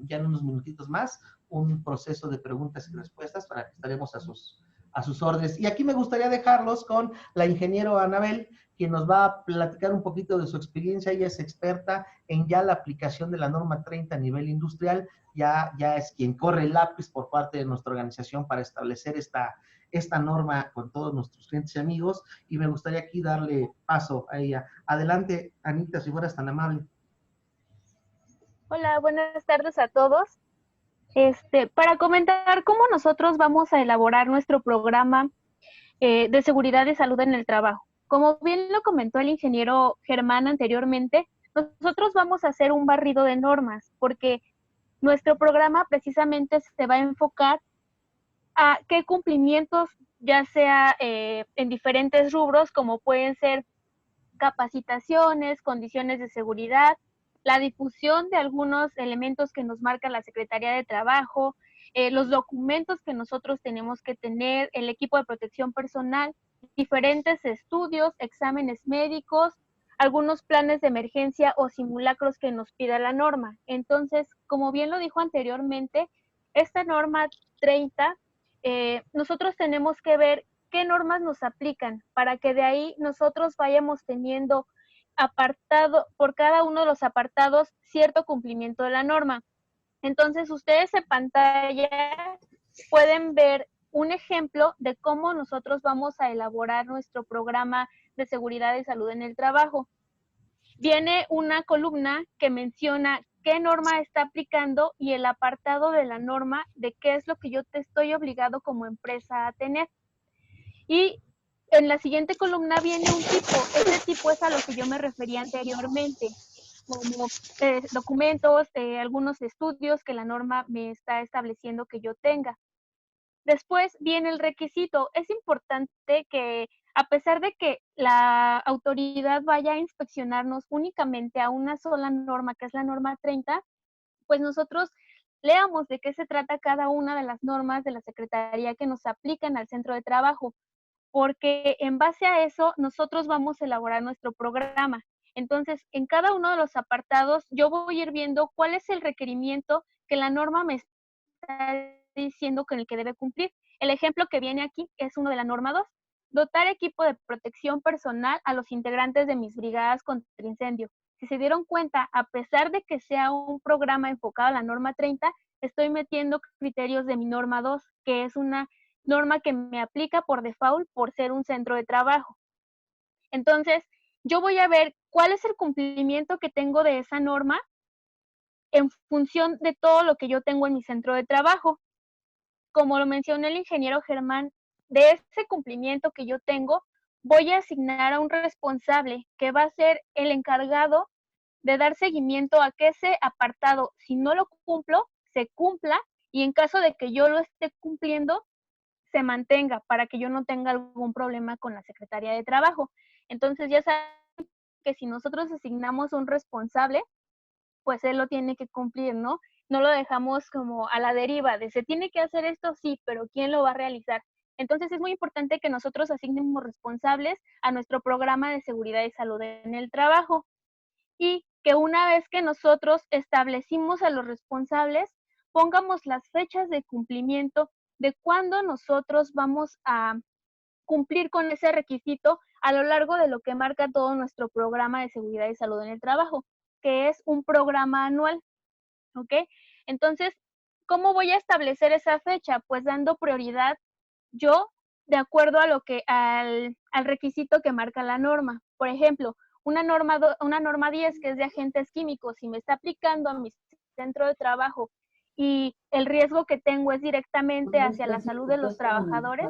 Ya en unos minutitos más, un proceso de preguntas y respuestas para que estaremos a sus órdenes. Y aquí me gustaría dejarlos con la ingeniero Anabel, quien nos va a platicar un poquito de su experiencia. Ella es experta en ya la aplicación de la norma 30 a nivel industrial, ya es quien corre el lápiz por parte de nuestra organización para establecer esta norma con todos nuestros clientes y amigos, y me gustaría aquí darle paso a ella. Adelante, Anita, si fueras tan amable. Hola, buenas tardes a todos. Para comentar cómo nosotros vamos a elaborar nuestro programa de seguridad y salud en el trabajo. Como bien lo comentó el ingeniero Germán anteriormente, nosotros vamos a hacer un barrido de normas, porque nuestro programa precisamente se va a enfocar a qué cumplimientos, ya sea en diferentes rubros, como pueden ser capacitaciones, condiciones de seguridad, la difusión de algunos elementos que nos marca la Secretaría de Trabajo, los documentos que nosotros tenemos que tener, el equipo de protección personal, diferentes estudios, exámenes médicos, algunos planes de emergencia o simulacros que nos pida la norma. Entonces, como bien lo dijo anteriormente, esta norma 30, nosotros tenemos que ver qué normas nos aplican para que de ahí nosotros vayamos teniendo apartado, por cada uno de los apartados, cierto cumplimiento de la norma. Entonces, ustedes en pantalla pueden ver un ejemplo de cómo nosotros vamos a elaborar nuestro programa de seguridad y salud en el trabajo. Viene una columna que menciona qué norma está aplicando y el apartado de la norma de qué es lo que yo te estoy obligado como empresa a tener. Y en la siguiente columna viene un tipo. Ese tipo es a lo que yo me refería anteriormente, como documentos, algunos estudios que la norma me está estableciendo que yo tenga. Después viene el requisito. Es importante que, a pesar de que la autoridad vaya a inspeccionarnos únicamente a una sola norma, que es la norma 30, pues nosotros leamos de qué se trata cada una de las normas de la Secretaría que nos aplican al centro de trabajo, porque en base a eso nosotros vamos a elaborar nuestro programa. Entonces, en cada uno de los apartados, yo voy a ir viendo cuál es el requerimiento que la norma me está diciendo con el que debe cumplir. El ejemplo que viene aquí es uno de la norma 2, dotar equipo de protección personal a los integrantes de mis brigadas contra incendio. Si se dieron cuenta, a pesar de que sea un programa enfocado a la norma 30, estoy metiendo criterios de mi norma 2, que es una norma que me aplica por default por ser un centro de trabajo. Entonces, yo voy a ver cuál es el cumplimiento que tengo de esa norma en función de todo lo que yo tengo en mi centro de trabajo. Como lo mencionó el ingeniero Germán, de ese cumplimiento que yo tengo, voy a asignar a un responsable que va a ser el encargado de dar seguimiento a que ese apartado, si no lo cumplo, se cumpla, y en caso de que yo lo esté cumpliendo, se mantenga para que yo no tenga algún problema con la Secretaría de Trabajo. Entonces ya saben que si nosotros asignamos un responsable, pues él lo tiene que cumplir, ¿no? No lo dejamos como a la deriva de se tiene que hacer esto, sí, pero ¿quién lo va a realizar? Entonces es muy importante que nosotros asignemos responsables a nuestro programa de seguridad y salud en el trabajo, y que una vez que nosotros establecimos a los responsables, pongamos las fechas de cumplimiento de cuándo nosotros vamos a cumplir con ese requisito a lo largo de lo que marca todo nuestro programa de seguridad y salud en el trabajo, que es un programa anual, ¿ok? Entonces, ¿cómo voy a establecer esa fecha? Pues dando prioridad yo de acuerdo a lo que al requisito que marca la norma. Por ejemplo, una norma 10 que es de agentes químicos, si me está aplicando a mi centro de trabajo y el riesgo que tengo es directamente hacia la salud de los trabajadores.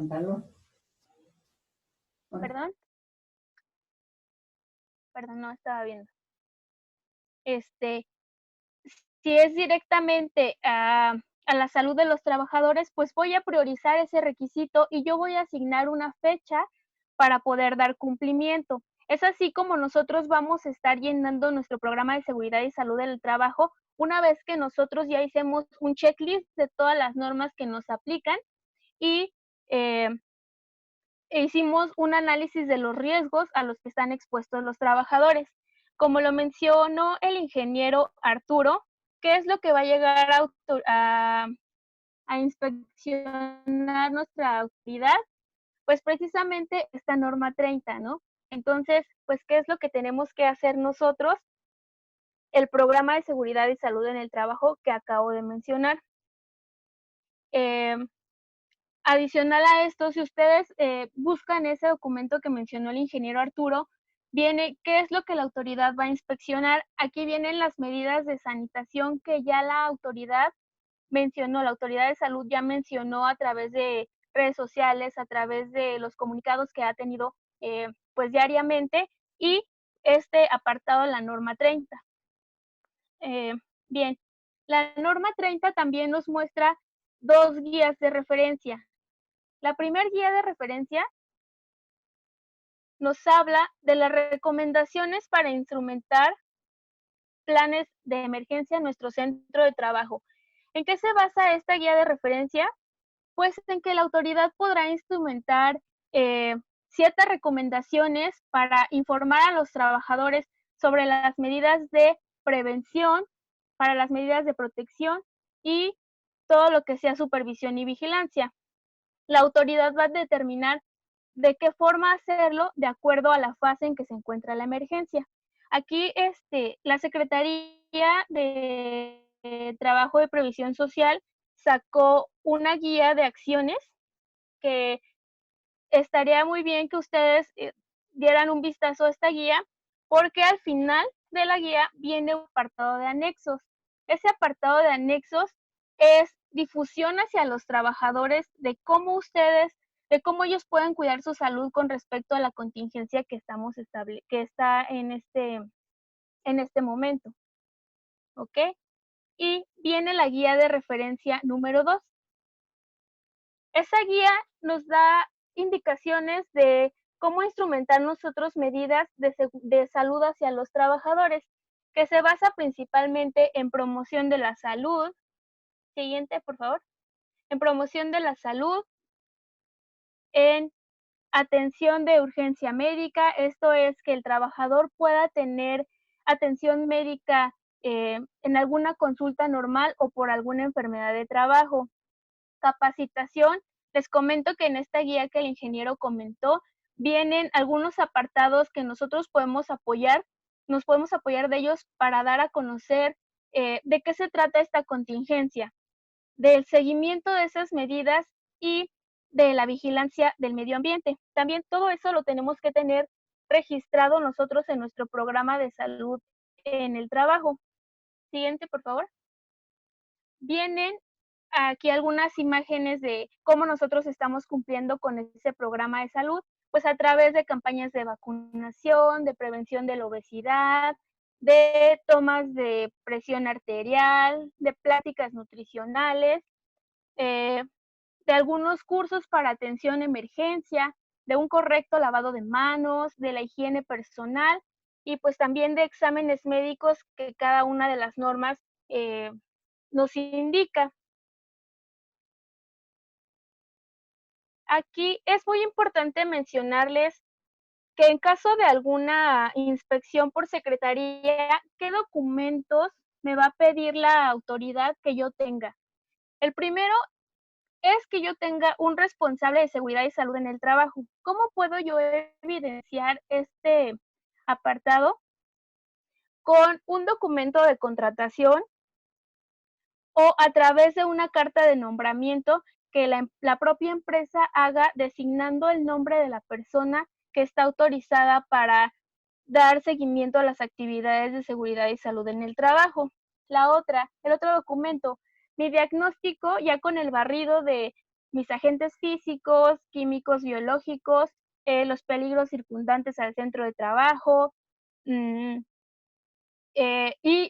Perdón, no estaba viendo. Si es directamente a la salud de los trabajadores, pues voy a priorizar ese requisito y yo voy a asignar una fecha para poder dar cumplimiento. Es así como nosotros vamos a estar llenando nuestro programa de seguridad y salud del trabajo una vez que nosotros ya hicimos un checklist de todas las normas que nos aplican y hicimos un análisis de los riesgos a los que están expuestos los trabajadores. Como lo mencionó el ingeniero Arturo, ¿qué es lo que va a llegar a inspeccionar nuestra autoridad? Pues precisamente esta norma 30, ¿no? Entonces, pues, ¿qué es lo que tenemos que hacer nosotros? El programa de seguridad y salud en el trabajo que acabo de mencionar. Adicional a esto, si ustedes buscan ese documento que mencionó el ingeniero Arturo, viene qué es lo que la autoridad va a inspeccionar. Aquí vienen las medidas de sanitación que ya la autoridad mencionó, la autoridad de salud ya mencionó a través de redes sociales, a través de los comunicados que ha tenido pues diariamente y este apartado de la norma 30. Bien, la norma 30 también nos muestra dos guías de referencia. La primera guía de referencia nos habla de las recomendaciones para instrumentar planes de emergencia en nuestro centro de trabajo. ¿En qué se basa esta guía de referencia? Pues en que la autoridad podrá instrumentar ciertas recomendaciones para informar a los trabajadores sobre las medidas de prevención, para las medidas de protección y todo lo que sea supervisión y vigilancia. La autoridad va a determinar de qué forma hacerlo de acuerdo a la fase en que se encuentra la emergencia. Aquí la Secretaría de Trabajo y Previsión Social sacó una guía de acciones que estaría muy bien que ustedes dieran un vistazo a esta guía, porque al final de la guía viene un apartado de anexos. Ese apartado de anexos es difusión hacia los trabajadores de cómo ellos pueden cuidar su salud con respecto a la contingencia que está en este momento. ¿Ok? Y viene la guía de referencia número 2. Esa guía nos da indicaciones de cómo instrumentar nosotros medidas de salud hacia los trabajadores, que se basa principalmente en promoción de la salud. Siguiente, por favor. En promoción de la salud, en atención de urgencia médica, esto es que el trabajador pueda tener atención médica en alguna consulta normal o por alguna enfermedad de trabajo. Capacitación, les comento que en esta guía que el ingeniero comentó, vienen algunos apartados que nosotros podemos apoyar de ellos para dar a conocer de qué se trata esta contingencia, del seguimiento de esas medidas y de la vigilancia del medio ambiente. También todo eso lo tenemos que tener registrado nosotros en nuestro programa de salud en el trabajo. Siguiente, por favor. Vienen aquí algunas imágenes de cómo nosotros estamos cumpliendo con ese programa de salud, pues a través de campañas de vacunación, de prevención de la obesidad, de tomas de presión arterial, de pláticas nutricionales, de algunos cursos para atención emergencia, de un correcto lavado de manos, de la higiene personal y pues también de exámenes médicos que cada una de las normas nos indica. Aquí es muy importante mencionarles que en caso de alguna inspección por secretaría, ¿qué documentos me va a pedir la autoridad que yo tenga? El primero es que yo tenga un responsable de seguridad y salud en el trabajo. ¿Cómo puedo yo evidenciar este apartado? Con un documento de contratación o a través de una carta de nombramiento que la propia empresa haga designando el nombre de la persona que está autorizada para dar seguimiento a las actividades de seguridad y salud en el trabajo. El otro documento, mi diagnóstico ya con el barrido de mis agentes físicos, químicos, biológicos, los peligros circundantes al centro de trabajo, y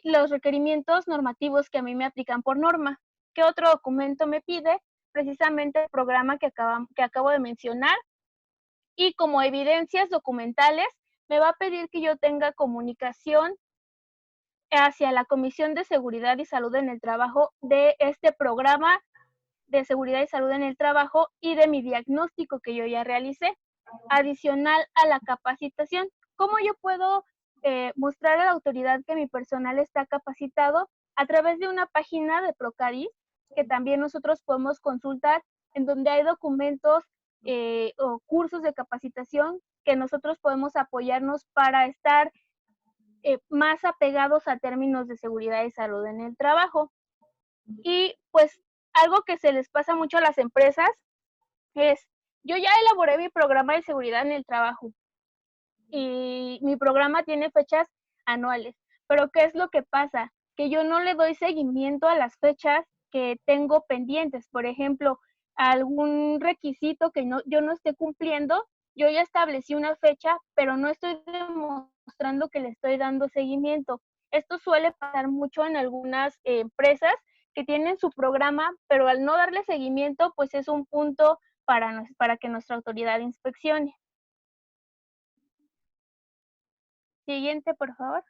los requerimientos normativos que a mí me aplican por norma. ¿Qué otro documento me pide? Precisamente el programa que acabo de mencionar. Y como evidencias documentales, me va a pedir que yo tenga comunicación hacia la Comisión de Seguridad y Salud en el Trabajo de este programa de seguridad y salud en el trabajo y de mi diagnóstico que yo ya realicé, adicional a la capacitación. ¿Cómo yo puedo mostrar a la autoridad que mi personal está capacitado? A través de una página de Procadis, que también nosotros podemos consultar, en donde hay documentos o cursos de capacitación que nosotros podemos apoyarnos para estar más apegados a términos de seguridad y salud en el trabajo. Y pues algo que se les pasa mucho a las empresas es, yo ya elaboré mi programa de seguridad en el trabajo y mi programa tiene fechas anuales, pero ¿qué es lo que pasa? Que yo no le doy seguimiento a las fechas que tengo pendientes. Por ejemplo, algún requisito que yo no esté cumpliendo, yo ya establecí una fecha, pero no estoy demostrando que le estoy dando seguimiento. Esto suele pasar mucho en algunas empresas que tienen su programa, pero al no darle seguimiento, pues es un punto para que nuestra autoridad inspeccione. Siguiente, por favor.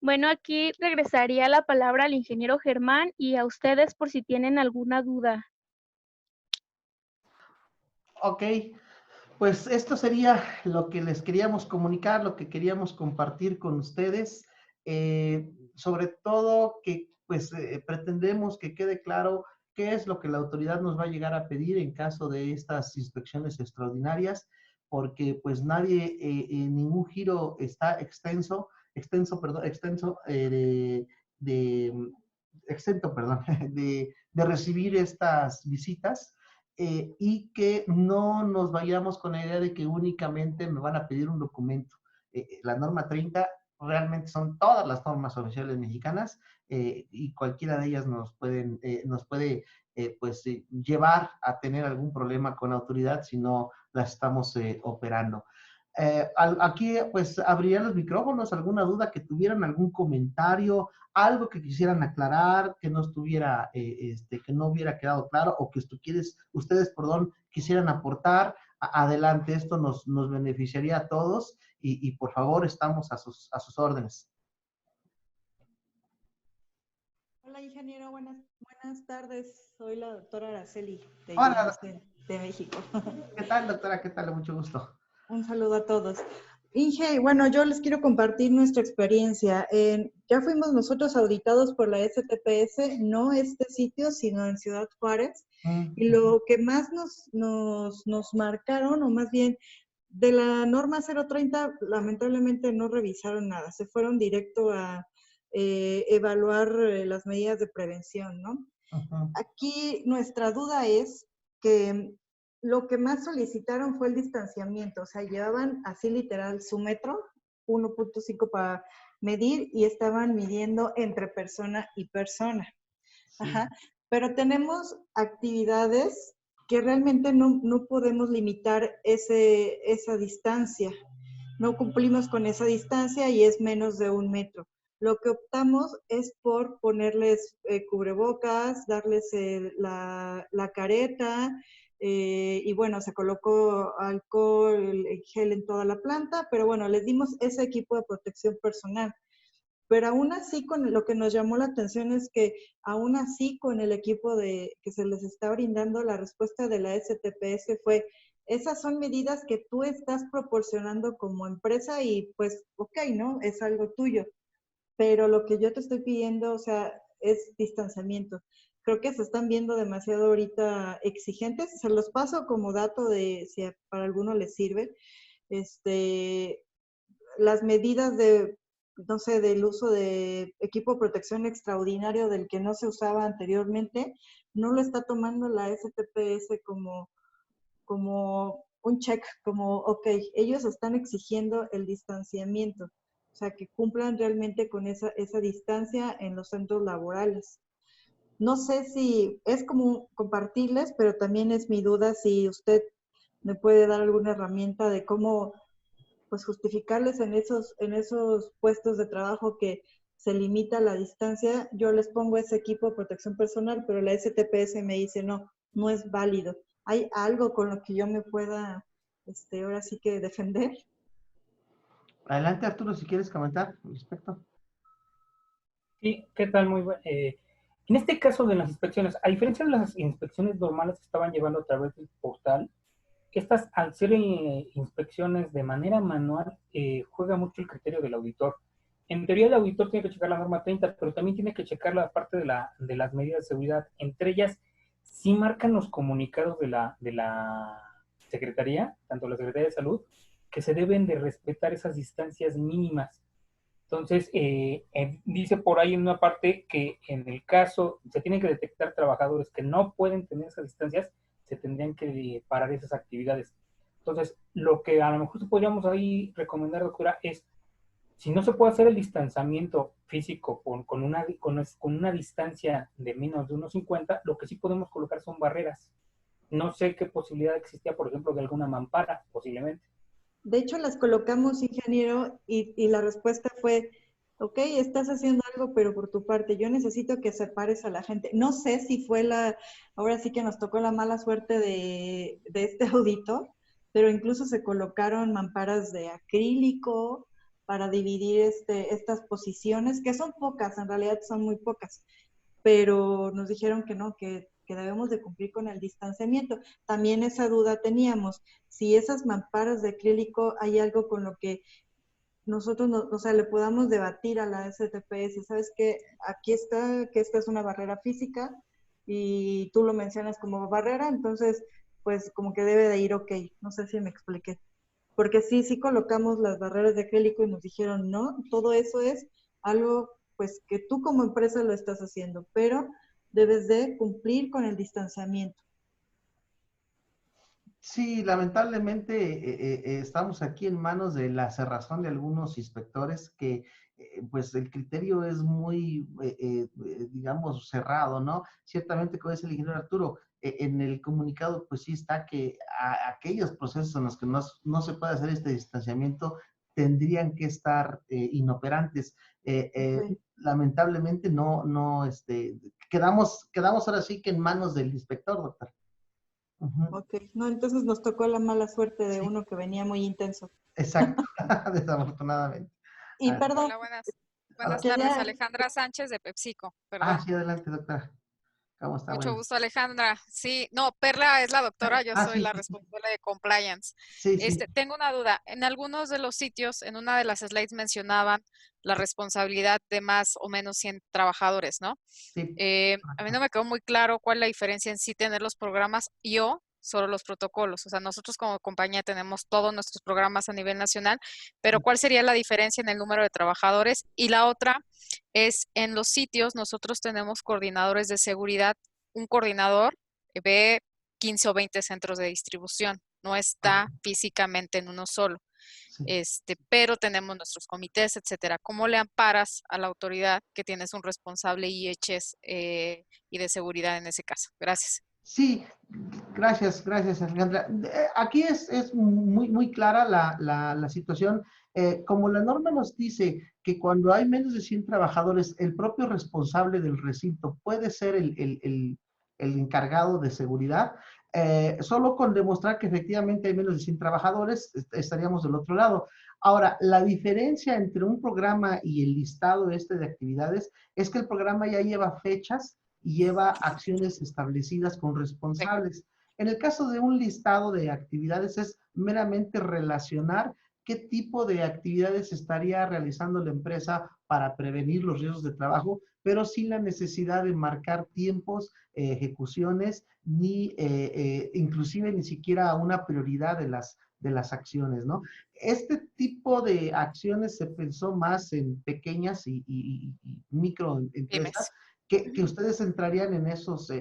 Bueno, aquí regresaría la palabra al ingeniero Germán y a ustedes por si tienen alguna duda. Ok, pues esto sería lo que les queríamos comunicar, lo que queríamos compartir con ustedes. Sobre todo que pues pretendemos que quede claro qué es lo que la autoridad nos va a llegar a pedir en caso de estas inspecciones extraordinarias, porque pues nadie, ningún giro está extenso, de, exento, perdón, de recibir estas visitas. Y que no nos vayamos con la idea de que únicamente me van a pedir un documento. La norma 30 realmente son todas las normas oficiales mexicanas y cualquiera de ellas nos puede pues, llevar a tener algún problema con la autoridad si no las estamos operando. Aquí pues abriría los micrófonos, alguna duda que tuvieran, algún comentario, algo que quisieran aclarar, que no estuviera, que no hubiera quedado claro o que ustedes, quisieran aportar. Adelante, esto nos beneficiaría a todos y por favor estamos a sus órdenes. Hola, ingeniero, buenas tardes. Soy la doctora Araceli de Hola, de México. ¿qué tal, doctora? ¿Qué tal? Mucho gusto. Un saludo a todos. Inge, bueno, yo les quiero compartir nuestra experiencia. Ya fuimos nosotros auditados por la STPS, no este sitio, sino en Ciudad Juárez. Y lo que más nos marcaron, o más bien, de la norma 030, lamentablemente no revisaron nada. Se fueron directo a evaluar las medidas de prevención, ¿no? Aquí nuestra duda es que lo que más solicitaron fue el distanciamiento, o sea, llevaban así literal su metro, 1.5 para medir y estaban midiendo entre persona y persona. Sí. Ajá. Pero tenemos actividades que realmente no podemos limitar esa distancia. No cumplimos con esa distancia y es menos de 1 metro. Lo que optamos es por ponerles cubrebocas, darles la careta, y bueno, se colocó alcohol, gel en toda la planta, pero bueno, les dimos ese equipo de protección personal. Pero aún así, con lo que nos llamó la atención es que aún así con el equipo que se les está brindando, la respuesta de la STPS fue: esas son medidas que tú estás proporcionando como empresa y pues, ok, ¿no? Es algo tuyo. pero lo que yo te estoy pidiendo, o sea, es distanciamiento. Creo que se están viendo demasiado ahorita exigentes. Se los paso como dato de si para alguno les sirve. Las medidas de, no sé, del uso de equipo de protección extraordinario del que no se usaba anteriormente, no lo está tomando la STPS como un check, como, ok, ellos están exigiendo el distanciamiento, o sea, que cumplan realmente con esa distancia en los centros laborales. No sé si es como compartirles, pero también es mi duda si usted me puede dar alguna herramienta de cómo pues justificarles en esos puestos de trabajo que se limita la distancia. Yo les pongo ese equipo de protección personal, pero la STPS me dice no es válido. ¿Hay algo con lo que yo me pueda ahora sí que defender? Adelante, Arturo, si quieres comentar al respecto. Sí, ¿qué tal? Muy bueno. En este caso de las inspecciones, a diferencia de las inspecciones normales que estaban llevando a través del portal, estas, al ser inspecciones de manera manual, juega mucho el criterio del auditor. En teoría, el auditor tiene que checar la norma 30, pero también tiene que checar la parte de las medidas de seguridad. Entre ellas, sí marcan los comunicados de la Secretaría, tanto la Secretaría de Salud, que se deben de respetar esas distancias mínimas. Entonces, dice por ahí en una parte que en el caso se tienen que detectar trabajadores que no pueden tener esas distancias, se tendrían que parar esas actividades. Entonces, lo que a lo mejor podríamos ahí recomendar, doctora, es, si no se puede hacer el distanciamiento físico con una distancia de menos de 1,50, lo que sí podemos colocar son barreras. No sé qué posibilidad existía, por ejemplo, de alguna mampara, posiblemente. De hecho, las colocamos, ingeniero, y la respuesta fue, ok, estás haciendo algo, pero por tu parte, yo necesito que separes a la gente. No sé si fue ahora sí que nos tocó la mala suerte de este auditor, pero incluso se colocaron mamparas de acrílico para dividir estas posiciones, que son pocas, en realidad son muy pocas, pero nos dijeron que no, que debemos de cumplir con el distanciamiento. También esa duda teníamos, si esas mamparas de acrílico hay algo con lo que nosotros, o sea, le podamos debatir a la STPS, ¿sabes qué? Aquí está, que esta es una barrera física y tú lo mencionas como barrera, entonces, pues como que debe de ir ok. No sé si me expliqué. Porque sí colocamos las barreras de acrílico y nos dijeron, no, todo eso es algo pues que tú como empresa lo estás haciendo, pero debes de cumplir con el distanciamiento. Sí, lamentablemente estamos aquí en manos de la cerrazón de algunos inspectores que pues el criterio es muy, digamos, cerrado, ¿no? Ciertamente, como dice el ingeniero Arturo, en el comunicado pues sí está que aquellos procesos en los que no se puede hacer este distanciamiento tendrían que estar inoperantes. Okay. Lamentablemente quedamos ahora sí que en manos del inspector, doctor. Uh-huh. Ok, no, entonces nos tocó la mala suerte de Sí, uno que venía muy intenso. exacto, desafortunadamente. Y Ah, perdón, Hola, buenas tardes. quería, Alejandra Sánchez de PepsiCo, perdón. sí, adelante, doctora. ¿Cómo está? Mucho Bueno. gusto, Alejandra. Sí, no, Perla es la doctora, yo soy Sí, la sí, sí. responsable de compliance. Sí, sí. Tengo una duda. En algunos de los sitios, en una de las slides mencionaban la responsabilidad de más o menos 100 trabajadores, ¿no? Sí. A mí no me quedó muy claro cuál es la diferencia en sí tener los programas y o solo los protocolos. O sea, nosotros como compañía tenemos todos nuestros programas a nivel nacional, pero ¿cuál sería la diferencia en el número de trabajadores? Y la otra es en los sitios, nosotros tenemos coordinadores de seguridad. Un coordinador ve 15 o 20 centros de distribución, no está físicamente en uno solo. Sí. Pero tenemos nuestros comités, etcétera. ¿Cómo le amparas a la autoridad que tienes un responsable IHS y de seguridad en ese caso? Gracias. Sí, gracias, Alejandra. Aquí es muy clara la situación. Como la norma nos dice que cuando hay menos de 100 trabajadores, el propio responsable del recinto puede ser el encargado de seguridad. Solo con demostrar que efectivamente hay menos de 100 trabajadores, estaríamos del otro lado. Ahora, la diferencia entre un programa y el listado de actividades es que el programa ya lleva fechas y lleva acciones establecidas con responsables. En el caso de un listado de actividades es meramente relacionar qué tipo de actividades estaría realizando la empresa para prevenir los riesgos de trabajo, pero sin la necesidad de marcar tiempos, ejecuciones, ni inclusive ni siquiera una prioridad de las acciones, ¿no? Este tipo de acciones se pensó más en pequeñas y microempresas, Pymes. que ustedes entrarían en esos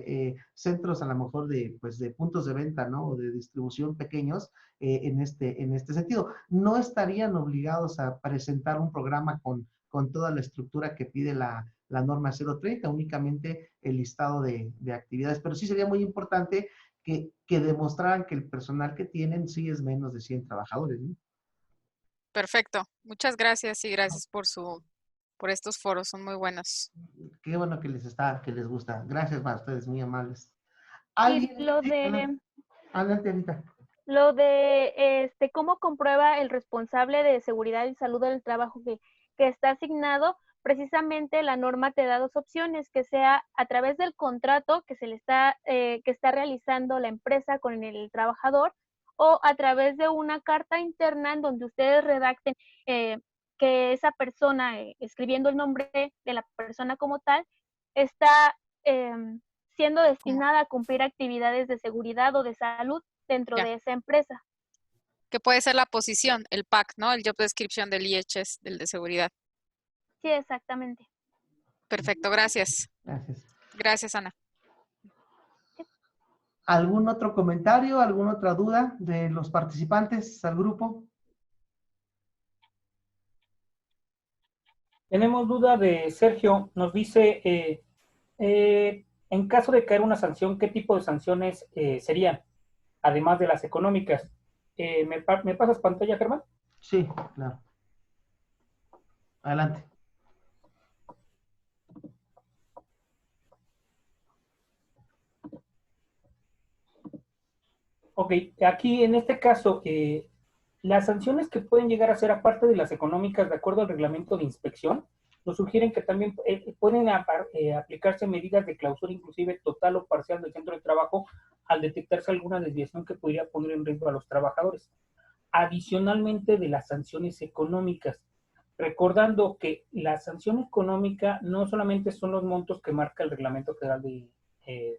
centros a lo mejor de, pues, de puntos de venta, ¿no? O de distribución pequeños en este sentido. No estarían obligados a presentar un programa con toda la estructura que pide la norma 030, únicamente el listado de actividades, pero sí sería muy importante que demostraran que el personal que tienen sí es menos de 100 trabajadores, ¿no? Perfecto. Muchas gracias y gracias por estos foros, son muy buenos. Qué bueno que les gusta. Gracias para ustedes, muy amables. Y ¿Alguien? lo Sí, de adelante, Anita. cómo comprueba el responsable de seguridad y salud del trabajo que está asignado, precisamente la norma te da dos opciones, que sea a través del contrato que que está realizando la empresa con el trabajador, o a través de una carta interna en donde ustedes redacten que esa persona, escribiendo el nombre de la persona como tal, está siendo Como destinada a cumplir actividades de seguridad o de salud dentro ya, de esa empresa. que puede ser la posición, el PAC, ¿no? El Job Description del IHS, del de seguridad. Sí, exactamente. Perfecto, gracias. Gracias. Gracias, Ana. ¿Algún otro comentario, alguna otra duda de los participantes al grupo? Tenemos duda de Sergio, nos dice, en caso de caer una sanción, ¿qué tipo de sanciones serían, además de las económicas? ¿Me pasas pantalla, Germán? Sí, claro. Adelante. Ok, aquí en este caso, las sanciones que pueden llegar a ser, aparte de las económicas, de acuerdo al reglamento de inspección, nos sugieren que también pueden aplicarse medidas de clausura, inclusive total o parcial del centro de trabajo, al detectarse alguna desviación que podría poner en riesgo a los trabajadores. Adicionalmente de las sanciones económicas, recordando que la sanción económica no solamente son los montos que marca el Reglamento Federal de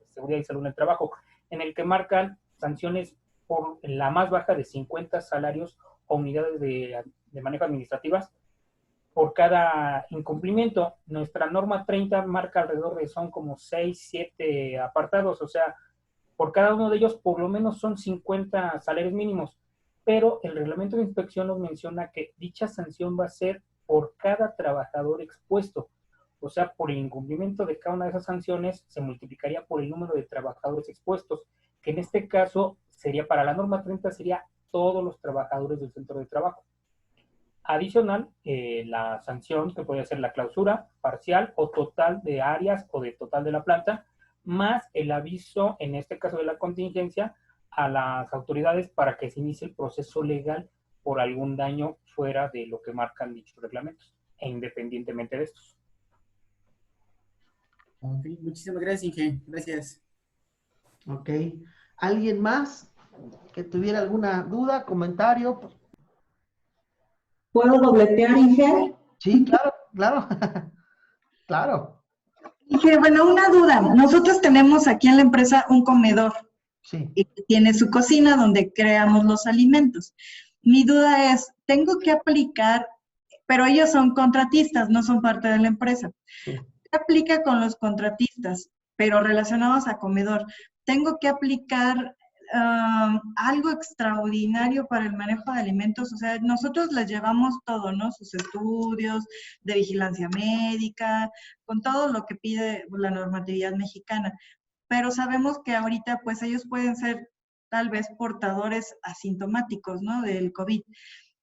Seguridad y Salud en el Trabajo, en el que marcan sanciones por la más baja de 50 salarios o unidades de manejo administrativas por cada incumplimiento. Nuestra norma 30 marca alrededor de, son como 6, 7 apartados, o sea, por cada uno de ellos por lo menos son 50 salarios mínimos, pero el reglamento de inspección nos menciona que dicha sanción va a ser por cada trabajador expuesto. O sea, por el incumplimiento de cada una de esas sanciones se multiplicaría por el número de trabajadores expuestos, que en este caso sería, para la norma 30, sería todos los trabajadores del centro de trabajo. Adicional, la sanción que puede ser la clausura parcial o total de áreas o de total de la planta, más el aviso, en este caso de la contingencia, a las autoridades para que se inicie el proceso legal por algún daño fuera de lo que marcan dichos reglamentos, e independientemente de estos. Ok, muchísimas gracias, Inge. Gracias. Ok. ¿Alguien más que tuviera alguna duda, comentario? ¿Puedo dobletear, Inge? Sí, claro, claro. Claro. Inge, bueno, una duda. Nosotros tenemos aquí en la empresa un comedor Sí. y que tiene su cocina donde creamos los alimentos. Mi duda es, ¿tengo que aplicar, pero ellos son contratistas, no son parte de la empresa? Sí. ¿Qué aplica con los contratistas, pero relacionados a comedor? ¿Tengo que aplicar algo extraordinario para el manejo de alimentos? O sea, nosotros les llevamos todo, ¿no? Sus estudios de vigilancia médica, con todo lo que pide la normatividad mexicana. Pero sabemos que ahorita, pues, ellos pueden ser tal vez portadores asintomáticos, ¿no? Del COVID.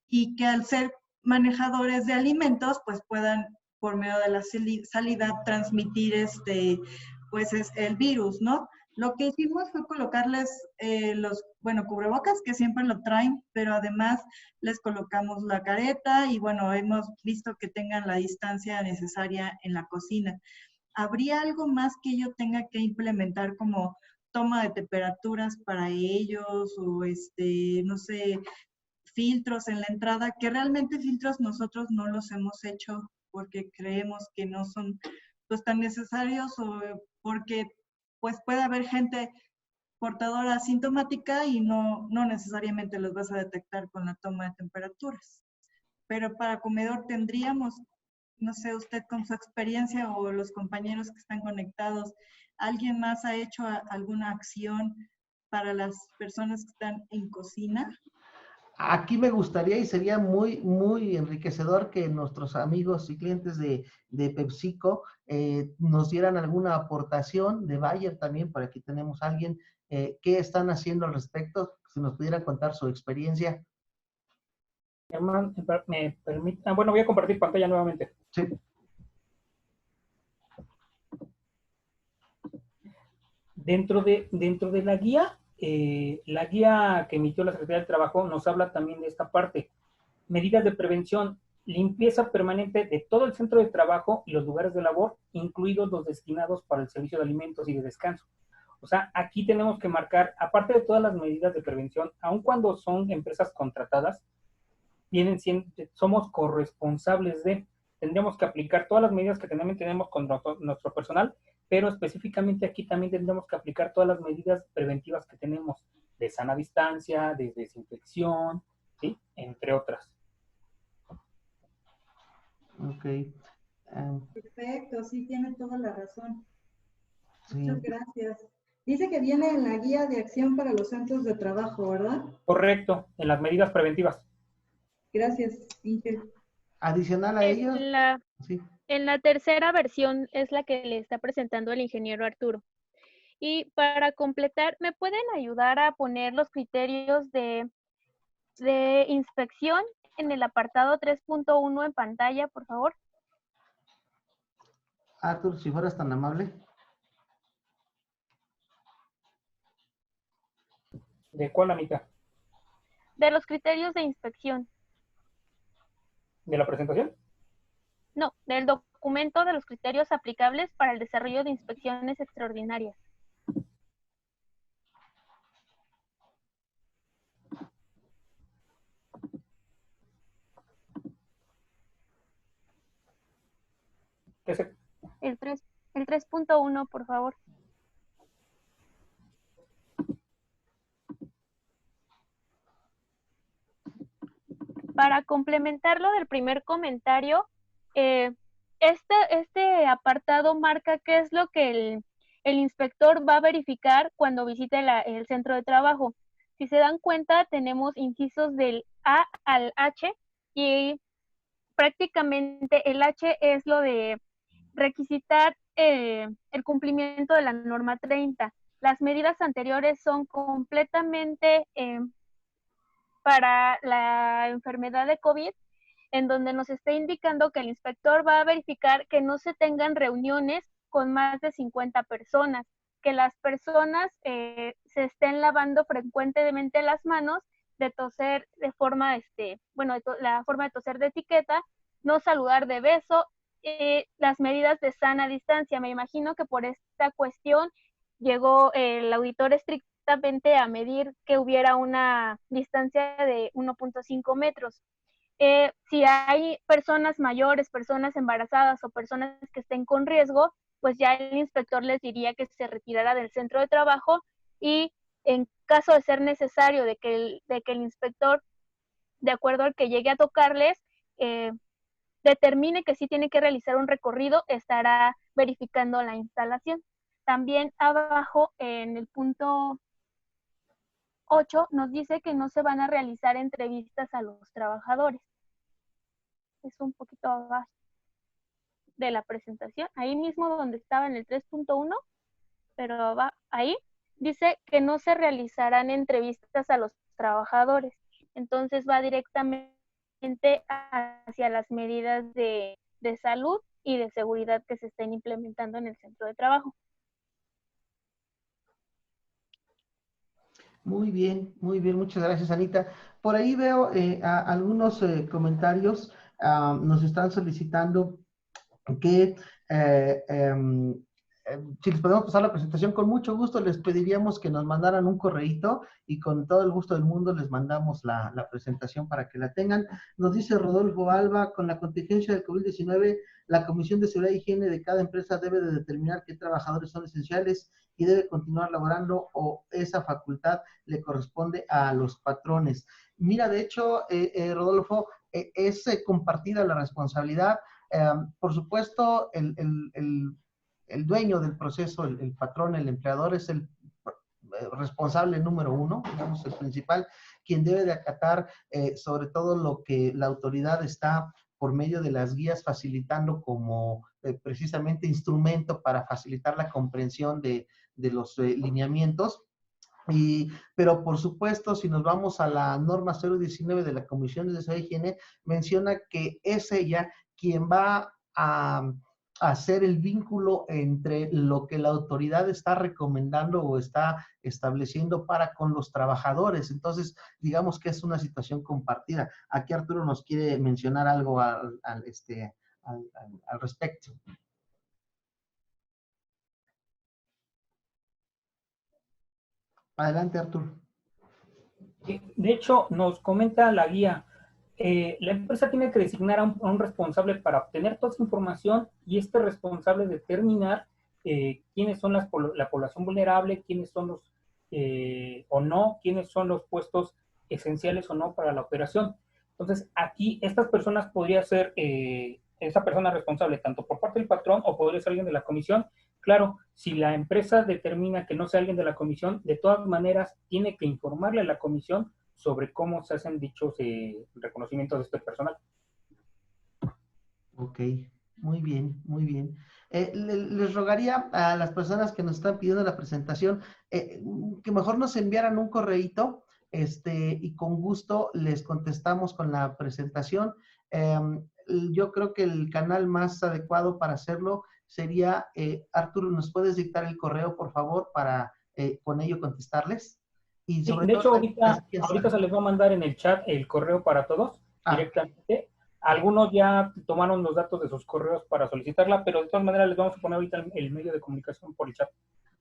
Y que al ser manejadores de alimentos, pues puedan, por medio de la salida, transmitir pues es el virus, ¿no? Lo que hicimos fue colocarles cubrebocas, que siempre lo traen, pero además les colocamos la careta y bueno, hemos visto que tengan la distancia necesaria en la cocina. ¿Habría algo más que yo tenga que implementar como toma de temperaturas para ellos o no sé, filtros en la entrada, que realmente filtros nosotros no los hemos hecho porque creemos que no son pues tan necesarios o porque pues puede haber gente portadora asintomática y no necesariamente los vas a detectar con la toma de temperaturas. Pero para comedor tendríamos, no sé, usted con su experiencia o los compañeros que están conectados, ¿alguien más ha hecho alguna acción para las personas que están en cocina? Aquí me gustaría y sería muy enriquecedor que nuestros amigos y clientes de PepsiCo nos dieran alguna aportación, de Bayer también, por aquí tenemos a alguien, qué están haciendo al respecto, si nos pudieran contar su experiencia. Germán, me permite, bueno, voy a compartir pantalla nuevamente. Sí. Dentro de la guía que emitió la Secretaría del Trabajo nos habla también de esta parte. Medidas de prevención, limpieza permanente de todo el centro de trabajo y los lugares de labor, incluidos los destinados para el servicio de alimentos y de descanso. O sea, aquí tenemos que marcar, aparte de todas las medidas de prevención, aun cuando son empresas contratadas, somos corresponsables tendríamos que aplicar todas las medidas que también tenemos con nuestro personal, pero específicamente aquí también tendremos que aplicar todas las medidas preventivas que tenemos de sana distancia, de desinfección, ¿sí? Entre otras. Ok. Perfecto, sí, tiene toda la razón. Sí. Muchas gracias. Dice que viene en la guía de acción para los centros de trabajo, ¿verdad? Correcto, en las medidas preventivas. Gracias, Inge. Adicional a ello. Sí. En la tercera versión es la que le está presentando el ingeniero Arturo. Y para completar, ¿me pueden ayudar a poner los criterios de inspección en el apartado 3.1 en pantalla, por favor? Arthur, si fueras tan amable. ¿De cuál, Anita? De los criterios de inspección. ¿De la presentación? No, del documento de los criterios aplicables para el desarrollo de inspecciones extraordinarias. El 3.1, por favor. Para complementar lo del primer comentario, este apartado marca qué es lo que el inspector va a verificar cuando visite el centro de trabajo. Si se dan cuenta, tenemos incisos del A al H y prácticamente el H es lo de requisitar el cumplimiento de la norma 30. Las medidas anteriores son completamente para la enfermedad de COVID, en donde nos está indicando que el inspector va a verificar que no se tengan reuniones con más de 50 personas, que las personas se estén lavando frecuentemente las manos, de toser de forma, la forma de toser de etiqueta, no saludar de beso, las medidas de sana distancia. Me imagino que por esta cuestión llegó el auditor estrictamente a medir que hubiera una distancia de 1.5 metros. Si hay personas mayores, personas embarazadas o personas que estén con riesgo, pues ya el inspector les diría que se retirara del centro de trabajo y en caso de ser necesario de que el inspector, de acuerdo al que llegue a tocarles, determine que sí tiene que realizar un recorrido, estará verificando la instalación. También abajo en el punto 8 nos dice que no se van a realizar entrevistas a los trabajadores. Es un poquito abajo de la presentación, ahí mismo donde estaba en el 3.1, pero va ahí, dice que no se realizarán entrevistas a los trabajadores. Entonces va directamente hacia las medidas de salud y de seguridad que se estén implementando en el centro de trabajo. Muy bien, muchas gracias, Anita. Por ahí veo algunos comentarios. Nos están solicitando que si les podemos pasar la presentación, con mucho gusto les pediríamos que nos mandaran un correíto y con todo el gusto del mundo les mandamos la presentación para que la tengan. Nos dice Rodolfo Alba, con la contingencia del COVID-19, la Comisión de Seguridad e Higiene de cada empresa debe de determinar qué trabajadores son esenciales y debe continuar laborando, o esa facultad le corresponde a los patrones. Mira, de hecho, Rodolfo, es compartida la responsabilidad. Por supuesto, el dueño del proceso, el patrón, el empleador, es el responsable número uno, digamos, el principal, quien debe de acatar sobre todo lo que la autoridad está por medio de las guías facilitando como precisamente instrumento para facilitar la comprensión de los lineamientos. Pero por supuesto, si nos vamos a la norma 019 de la Comisión de Seguridad e Higiene, menciona que es ella quien va a hacer el vínculo entre lo que la autoridad está recomendando o está estableciendo para con los trabajadores. Entonces, digamos que es una situación compartida. Aquí Arturo nos quiere mencionar algo al respecto. Adelante, Arturo. De hecho, nos comenta la guía, la empresa tiene que designar a un responsable para obtener toda esa información, y este responsable determinar quiénes son la población vulnerable, quiénes son los o no, quiénes son los puestos esenciales o no para la operación. Entonces, aquí estas personas podría ser esa persona responsable tanto por parte del patrón o podría ser alguien de la comisión. Claro, si la empresa determina que no sea alguien de la comisión, de todas maneras tiene que informarle a la comisión sobre cómo se hacen dichos reconocimientos de este personal. Ok, muy bien, muy bien. Les rogaría a las personas que nos están pidiendo la presentación que mejor nos enviaran un correíto y con gusto les contestamos con la presentación. Yo creo que el canal más adecuado para hacerlo sería, Arturo, ¿nos puedes dictar el correo, por favor, para con ello contestarles? Y sobre de todo, hecho, ahorita se les va a mandar en el chat el correo para todos directamente. Algunos ya tomaron los datos de sus correos para solicitarla, pero de todas maneras les vamos a poner ahorita el medio de comunicación por el chat.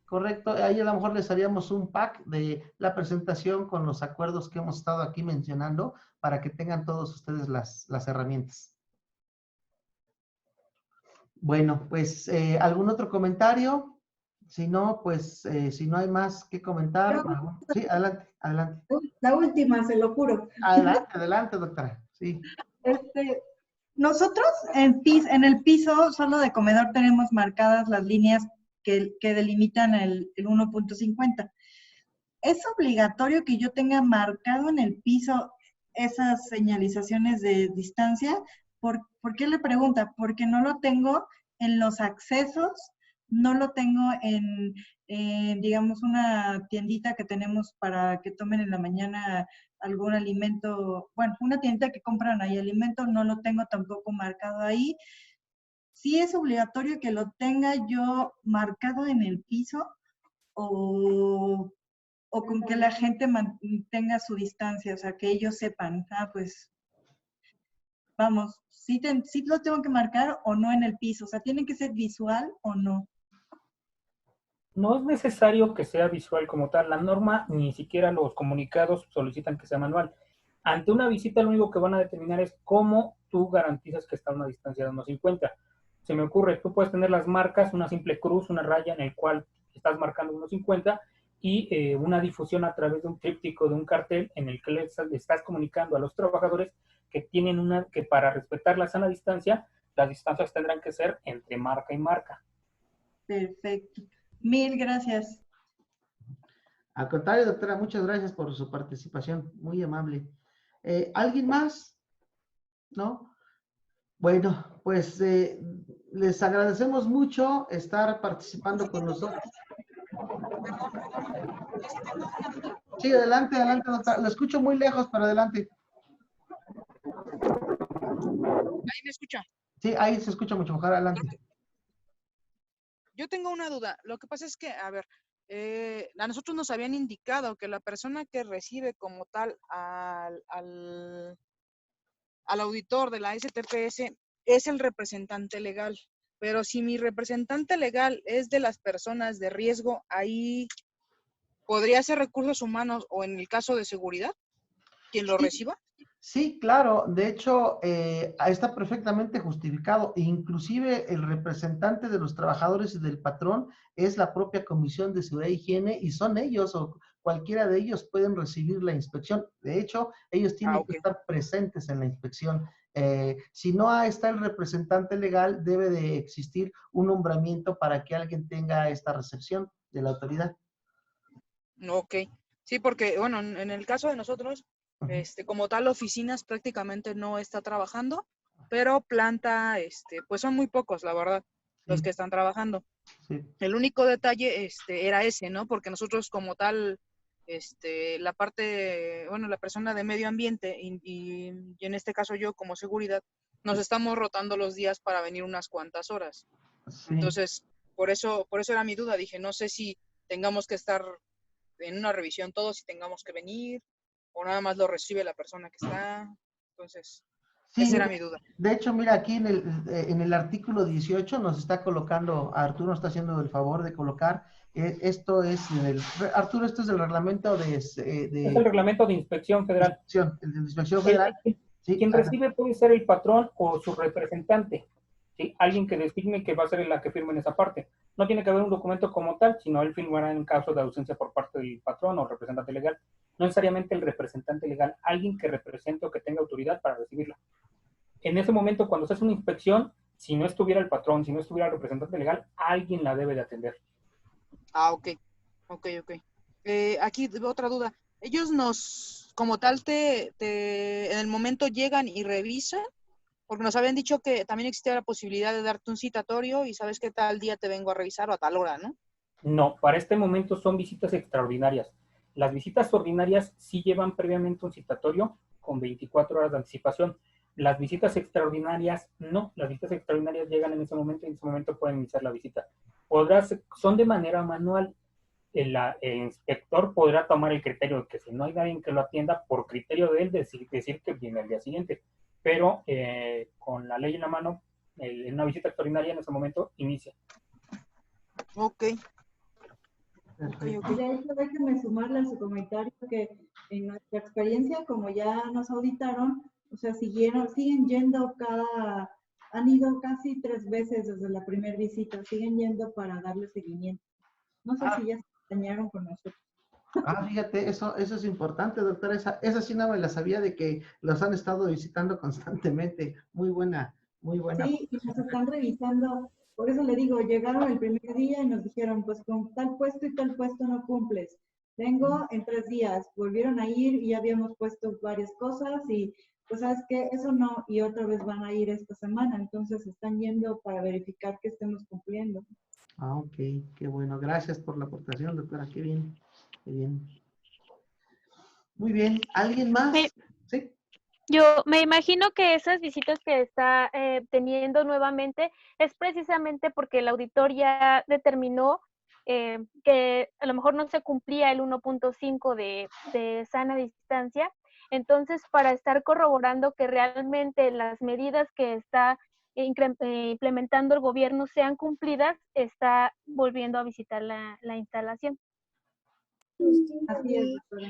Correcto, ahí a lo mejor les haríamos un pack de la presentación con los acuerdos que hemos estado aquí mencionando para que tengan todos ustedes las herramientas. Bueno, pues, ¿algún otro comentario? Si no, pues, si no hay más que comentar. Sí, adelante, adelante. La última, se lo juro. Adelante, adelante, doctora. Sí. Nosotros en el piso solo de comedor tenemos marcadas las líneas que delimitan el 1.50. ¿Es obligatorio que yo tenga marcado en el piso esas señalizaciones de distancia? ¿Por qué le pregunta? Porque no lo tengo en los accesos, no lo tengo en, digamos, una tiendita que tenemos para que tomen en la mañana algún alimento, bueno, una tiendita que compran ahí alimento, no lo tengo tampoco marcado ahí. ¿Sí es obligatorio que lo tenga yo marcado en el piso o con que la gente mantenga su distancia, o sea, que ellos sepan, pues, vamos, ¿sí lo tengo que marcar o no en el piso? O sea, ¿tiene que ser visual o no? No es necesario que sea visual como tal. La norma, ni siquiera los comunicados solicitan que sea manual. Ante una visita, lo único que van a determinar es cómo tú garantizas que está a una distancia de 1.50. Se me ocurre, tú puedes tener las marcas, una simple cruz, una raya en el cual estás marcando 1.50 y una difusión a través de un tríptico, de un cartel en el que le estás comunicando a los trabajadores que tienen que para respetar la sana distancia, las distancias tendrán que ser entre marca y marca. Perfecto. Mil gracias. Al contrario, doctora, muchas gracias por su participación, muy amable. ¿Alguien más? ¿No? Bueno, pues les agradecemos mucho estar participando con nosotros. Sí, adelante, adelante, doctora. Lo escucho muy lejos, pero adelante. ¿Ahí me escucha? Sí, ahí se escucha mucho mejor, adelante. Yo tengo una duda. Lo que pasa es que, a ver, a nosotros nos habían indicado que la persona que recibe como tal al auditor de la STPS es el representante legal. pero si mi representante legal es de las personas de riesgo, ahí podría ser recursos humanos o en el caso de seguridad, quien lo Sí, reciba. sí, claro. De hecho, está perfectamente justificado. Inclusive el representante de los trabajadores y del patrón es la propia Comisión de Seguridad e Higiene y son ellos o cualquiera de ellos pueden recibir la inspección. De hecho, ellos Ah, tienen que ok. estar presentes en la inspección. Si no está el representante legal, debe de existir un nombramiento para que alguien tenga esta recepción de la autoridad. Ok. Sí, porque, bueno, en el caso de nosotros, Ujú. como tal, oficinas prácticamente no está trabajando, pero planta, pues son muy pocos, la verdad, los Sí, que están trabajando. sí. El único detalle, era ese, ¿no? Porque nosotros como tal, la parte, bueno, la persona de medio ambiente y en este caso yo como seguridad, nos estamos rotando los días para venir unas cuantas horas. Sí. Entonces, por eso era mi duda. Dije, no sé si tengamos que estar en una revisión todos, si tengamos que venir, o nada más lo recibe la persona que está. Entonces, esa Sí, era mi duda. de hecho, mira, aquí en el artículo 18 nos está colocando, Arturo nos está haciendo el favor de colocar, esto es, Arturo, esto es del reglamento Es el reglamento de inspección federal. inspección, el de inspección El- federal. Sí, Quien recibe puede ser el patrón o su representante, ¿sí? Alguien que designe que va a ser la que firme en esa parte. No tiene que haber un documento como tal, sino él firmará en caso de ausencia por parte del patrón o representante legal. No necesariamente el representante legal, alguien que represente o que tenga autoridad para recibirla. En ese momento, cuando se hace una inspección, si no estuviera el patrón, si no estuviera el representante legal, alguien la debe de atender. Ah, ok. Ok. Aquí otra duda. Ellos como tal, en el momento llegan y revisan, porque nos habían dicho que también existía la posibilidad de darte un citatorio y sabes que tal día te vengo a revisar o a tal hora, ¿no? No, para este momento son visitas extraordinarias. Las visitas ordinarias sí llevan previamente un citatorio con 24 horas de anticipación. Las visitas extraordinarias no. Las visitas extraordinarias llegan en ese momento y en ese momento pueden iniciar la visita. Son de manera manual. El inspector podrá tomar el criterio de que si no hay nadie que lo atienda, por criterio de él, decir que viene al día siguiente. Pero con la ley en la mano, en una visita extraordinaria en ese momento inicia. Ok. perfecto. De hecho, déjenme sumarle a su comentario que en nuestra experiencia, como ya nos auditaron, o sea, siguen yendo han ido casi 3 veces desde la primera visita, siguen yendo para darle seguimiento. No sé Ah, si ya se dañaron con nosotros. fíjate, eso es importante, doctora, esa sí no me la sabía de que los han estado visitando constantemente. Muy buena, muy buena. Sí, y nos están revisando. Por eso le digo, llegaron el primer día y nos dijeron, pues con tal puesto y tal puesto no cumples. Vengo en 3 días. Volvieron a ir y ya habíamos puesto varias cosas y pues sabes que eso no, y otra vez van a ir esta semana. Entonces están yendo para verificar que estemos cumpliendo. Ah, ok, qué bueno. Gracias por la aportación, doctora. Qué bien, qué bien. Muy bien. ¿Alguien más? Sí. Yo me imagino que esas visitas que está teniendo nuevamente es precisamente porque el auditor ya determinó que a lo mejor no se cumplía el 1.5 de sana distancia. Entonces, para estar corroborando que realmente las medidas que está implementando el gobierno sean cumplidas, está volviendo a visitar la instalación. Así es, doctora.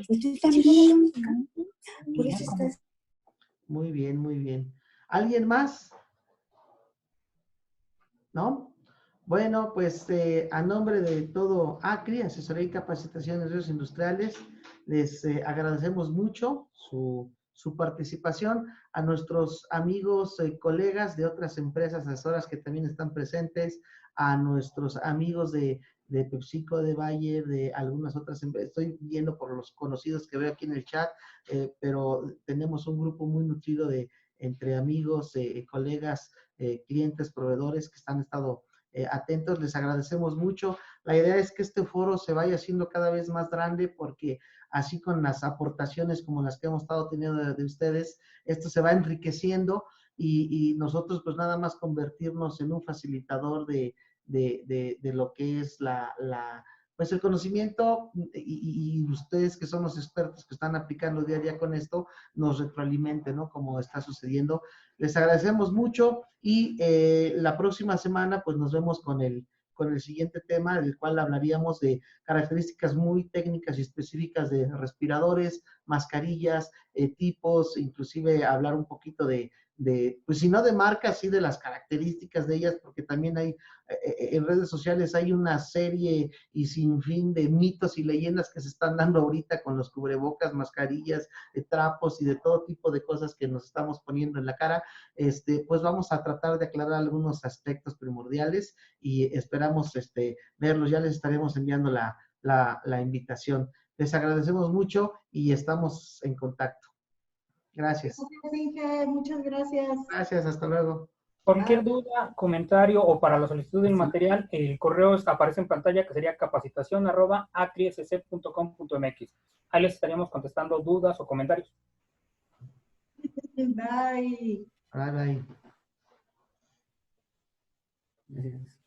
Muy bien, muy bien. ¿Alguien más? ¿No? Bueno, pues a nombre de todo ACRI, Asesoría y Capacitación en Riesgos Industriales, les agradecemos mucho su participación, a nuestros amigos, colegas de otras empresas asesoras que también están presentes, a nuestros amigos de PepsiCo, de Bayer, de algunas otras empresas. Estoy viendo por los conocidos que veo aquí en el chat, pero tenemos un grupo muy nutrido entre amigos, colegas, clientes, proveedores que han estado atentos. Les agradecemos mucho. La idea es que este foro se vaya haciendo cada vez más grande porque así con las aportaciones como las que hemos estado teniendo de ustedes, esto se va enriqueciendo y nosotros pues nada más convertirnos en un facilitador de lo que es pues el conocimiento y ustedes que son los expertos que están aplicando día a día con esto, nos retroalimenten, ¿no? Como está sucediendo. Les agradecemos mucho y la próxima semana pues nos vemos con el siguiente tema, el cual hablaríamos de características muy técnicas y específicas de respiradores, mascarillas, tipos, inclusive hablar un poquito de, pues si no de marcas, sí de las características de ellas, porque también hay, en redes sociales hay una serie y sin fin de mitos y leyendas que se están dando ahorita con los cubrebocas, mascarillas, trapos y de todo tipo de cosas que nos estamos poniendo en la cara. Pues vamos a tratar de aclarar algunos aspectos primordiales y esperamos verlos. Ya les estaremos enviando la invitación. Les agradecemos mucho y estamos en contacto. Gracias. Gracias, Inge. Muchas gracias. Gracias, hasta luego. Cualquier duda, comentario o para la solicitud del material, el correo aparece en pantalla que sería capacitación@acrissc.com.mx. Ahí les estaríamos contestando dudas o comentarios. Bye. Bye, bye. Gracias.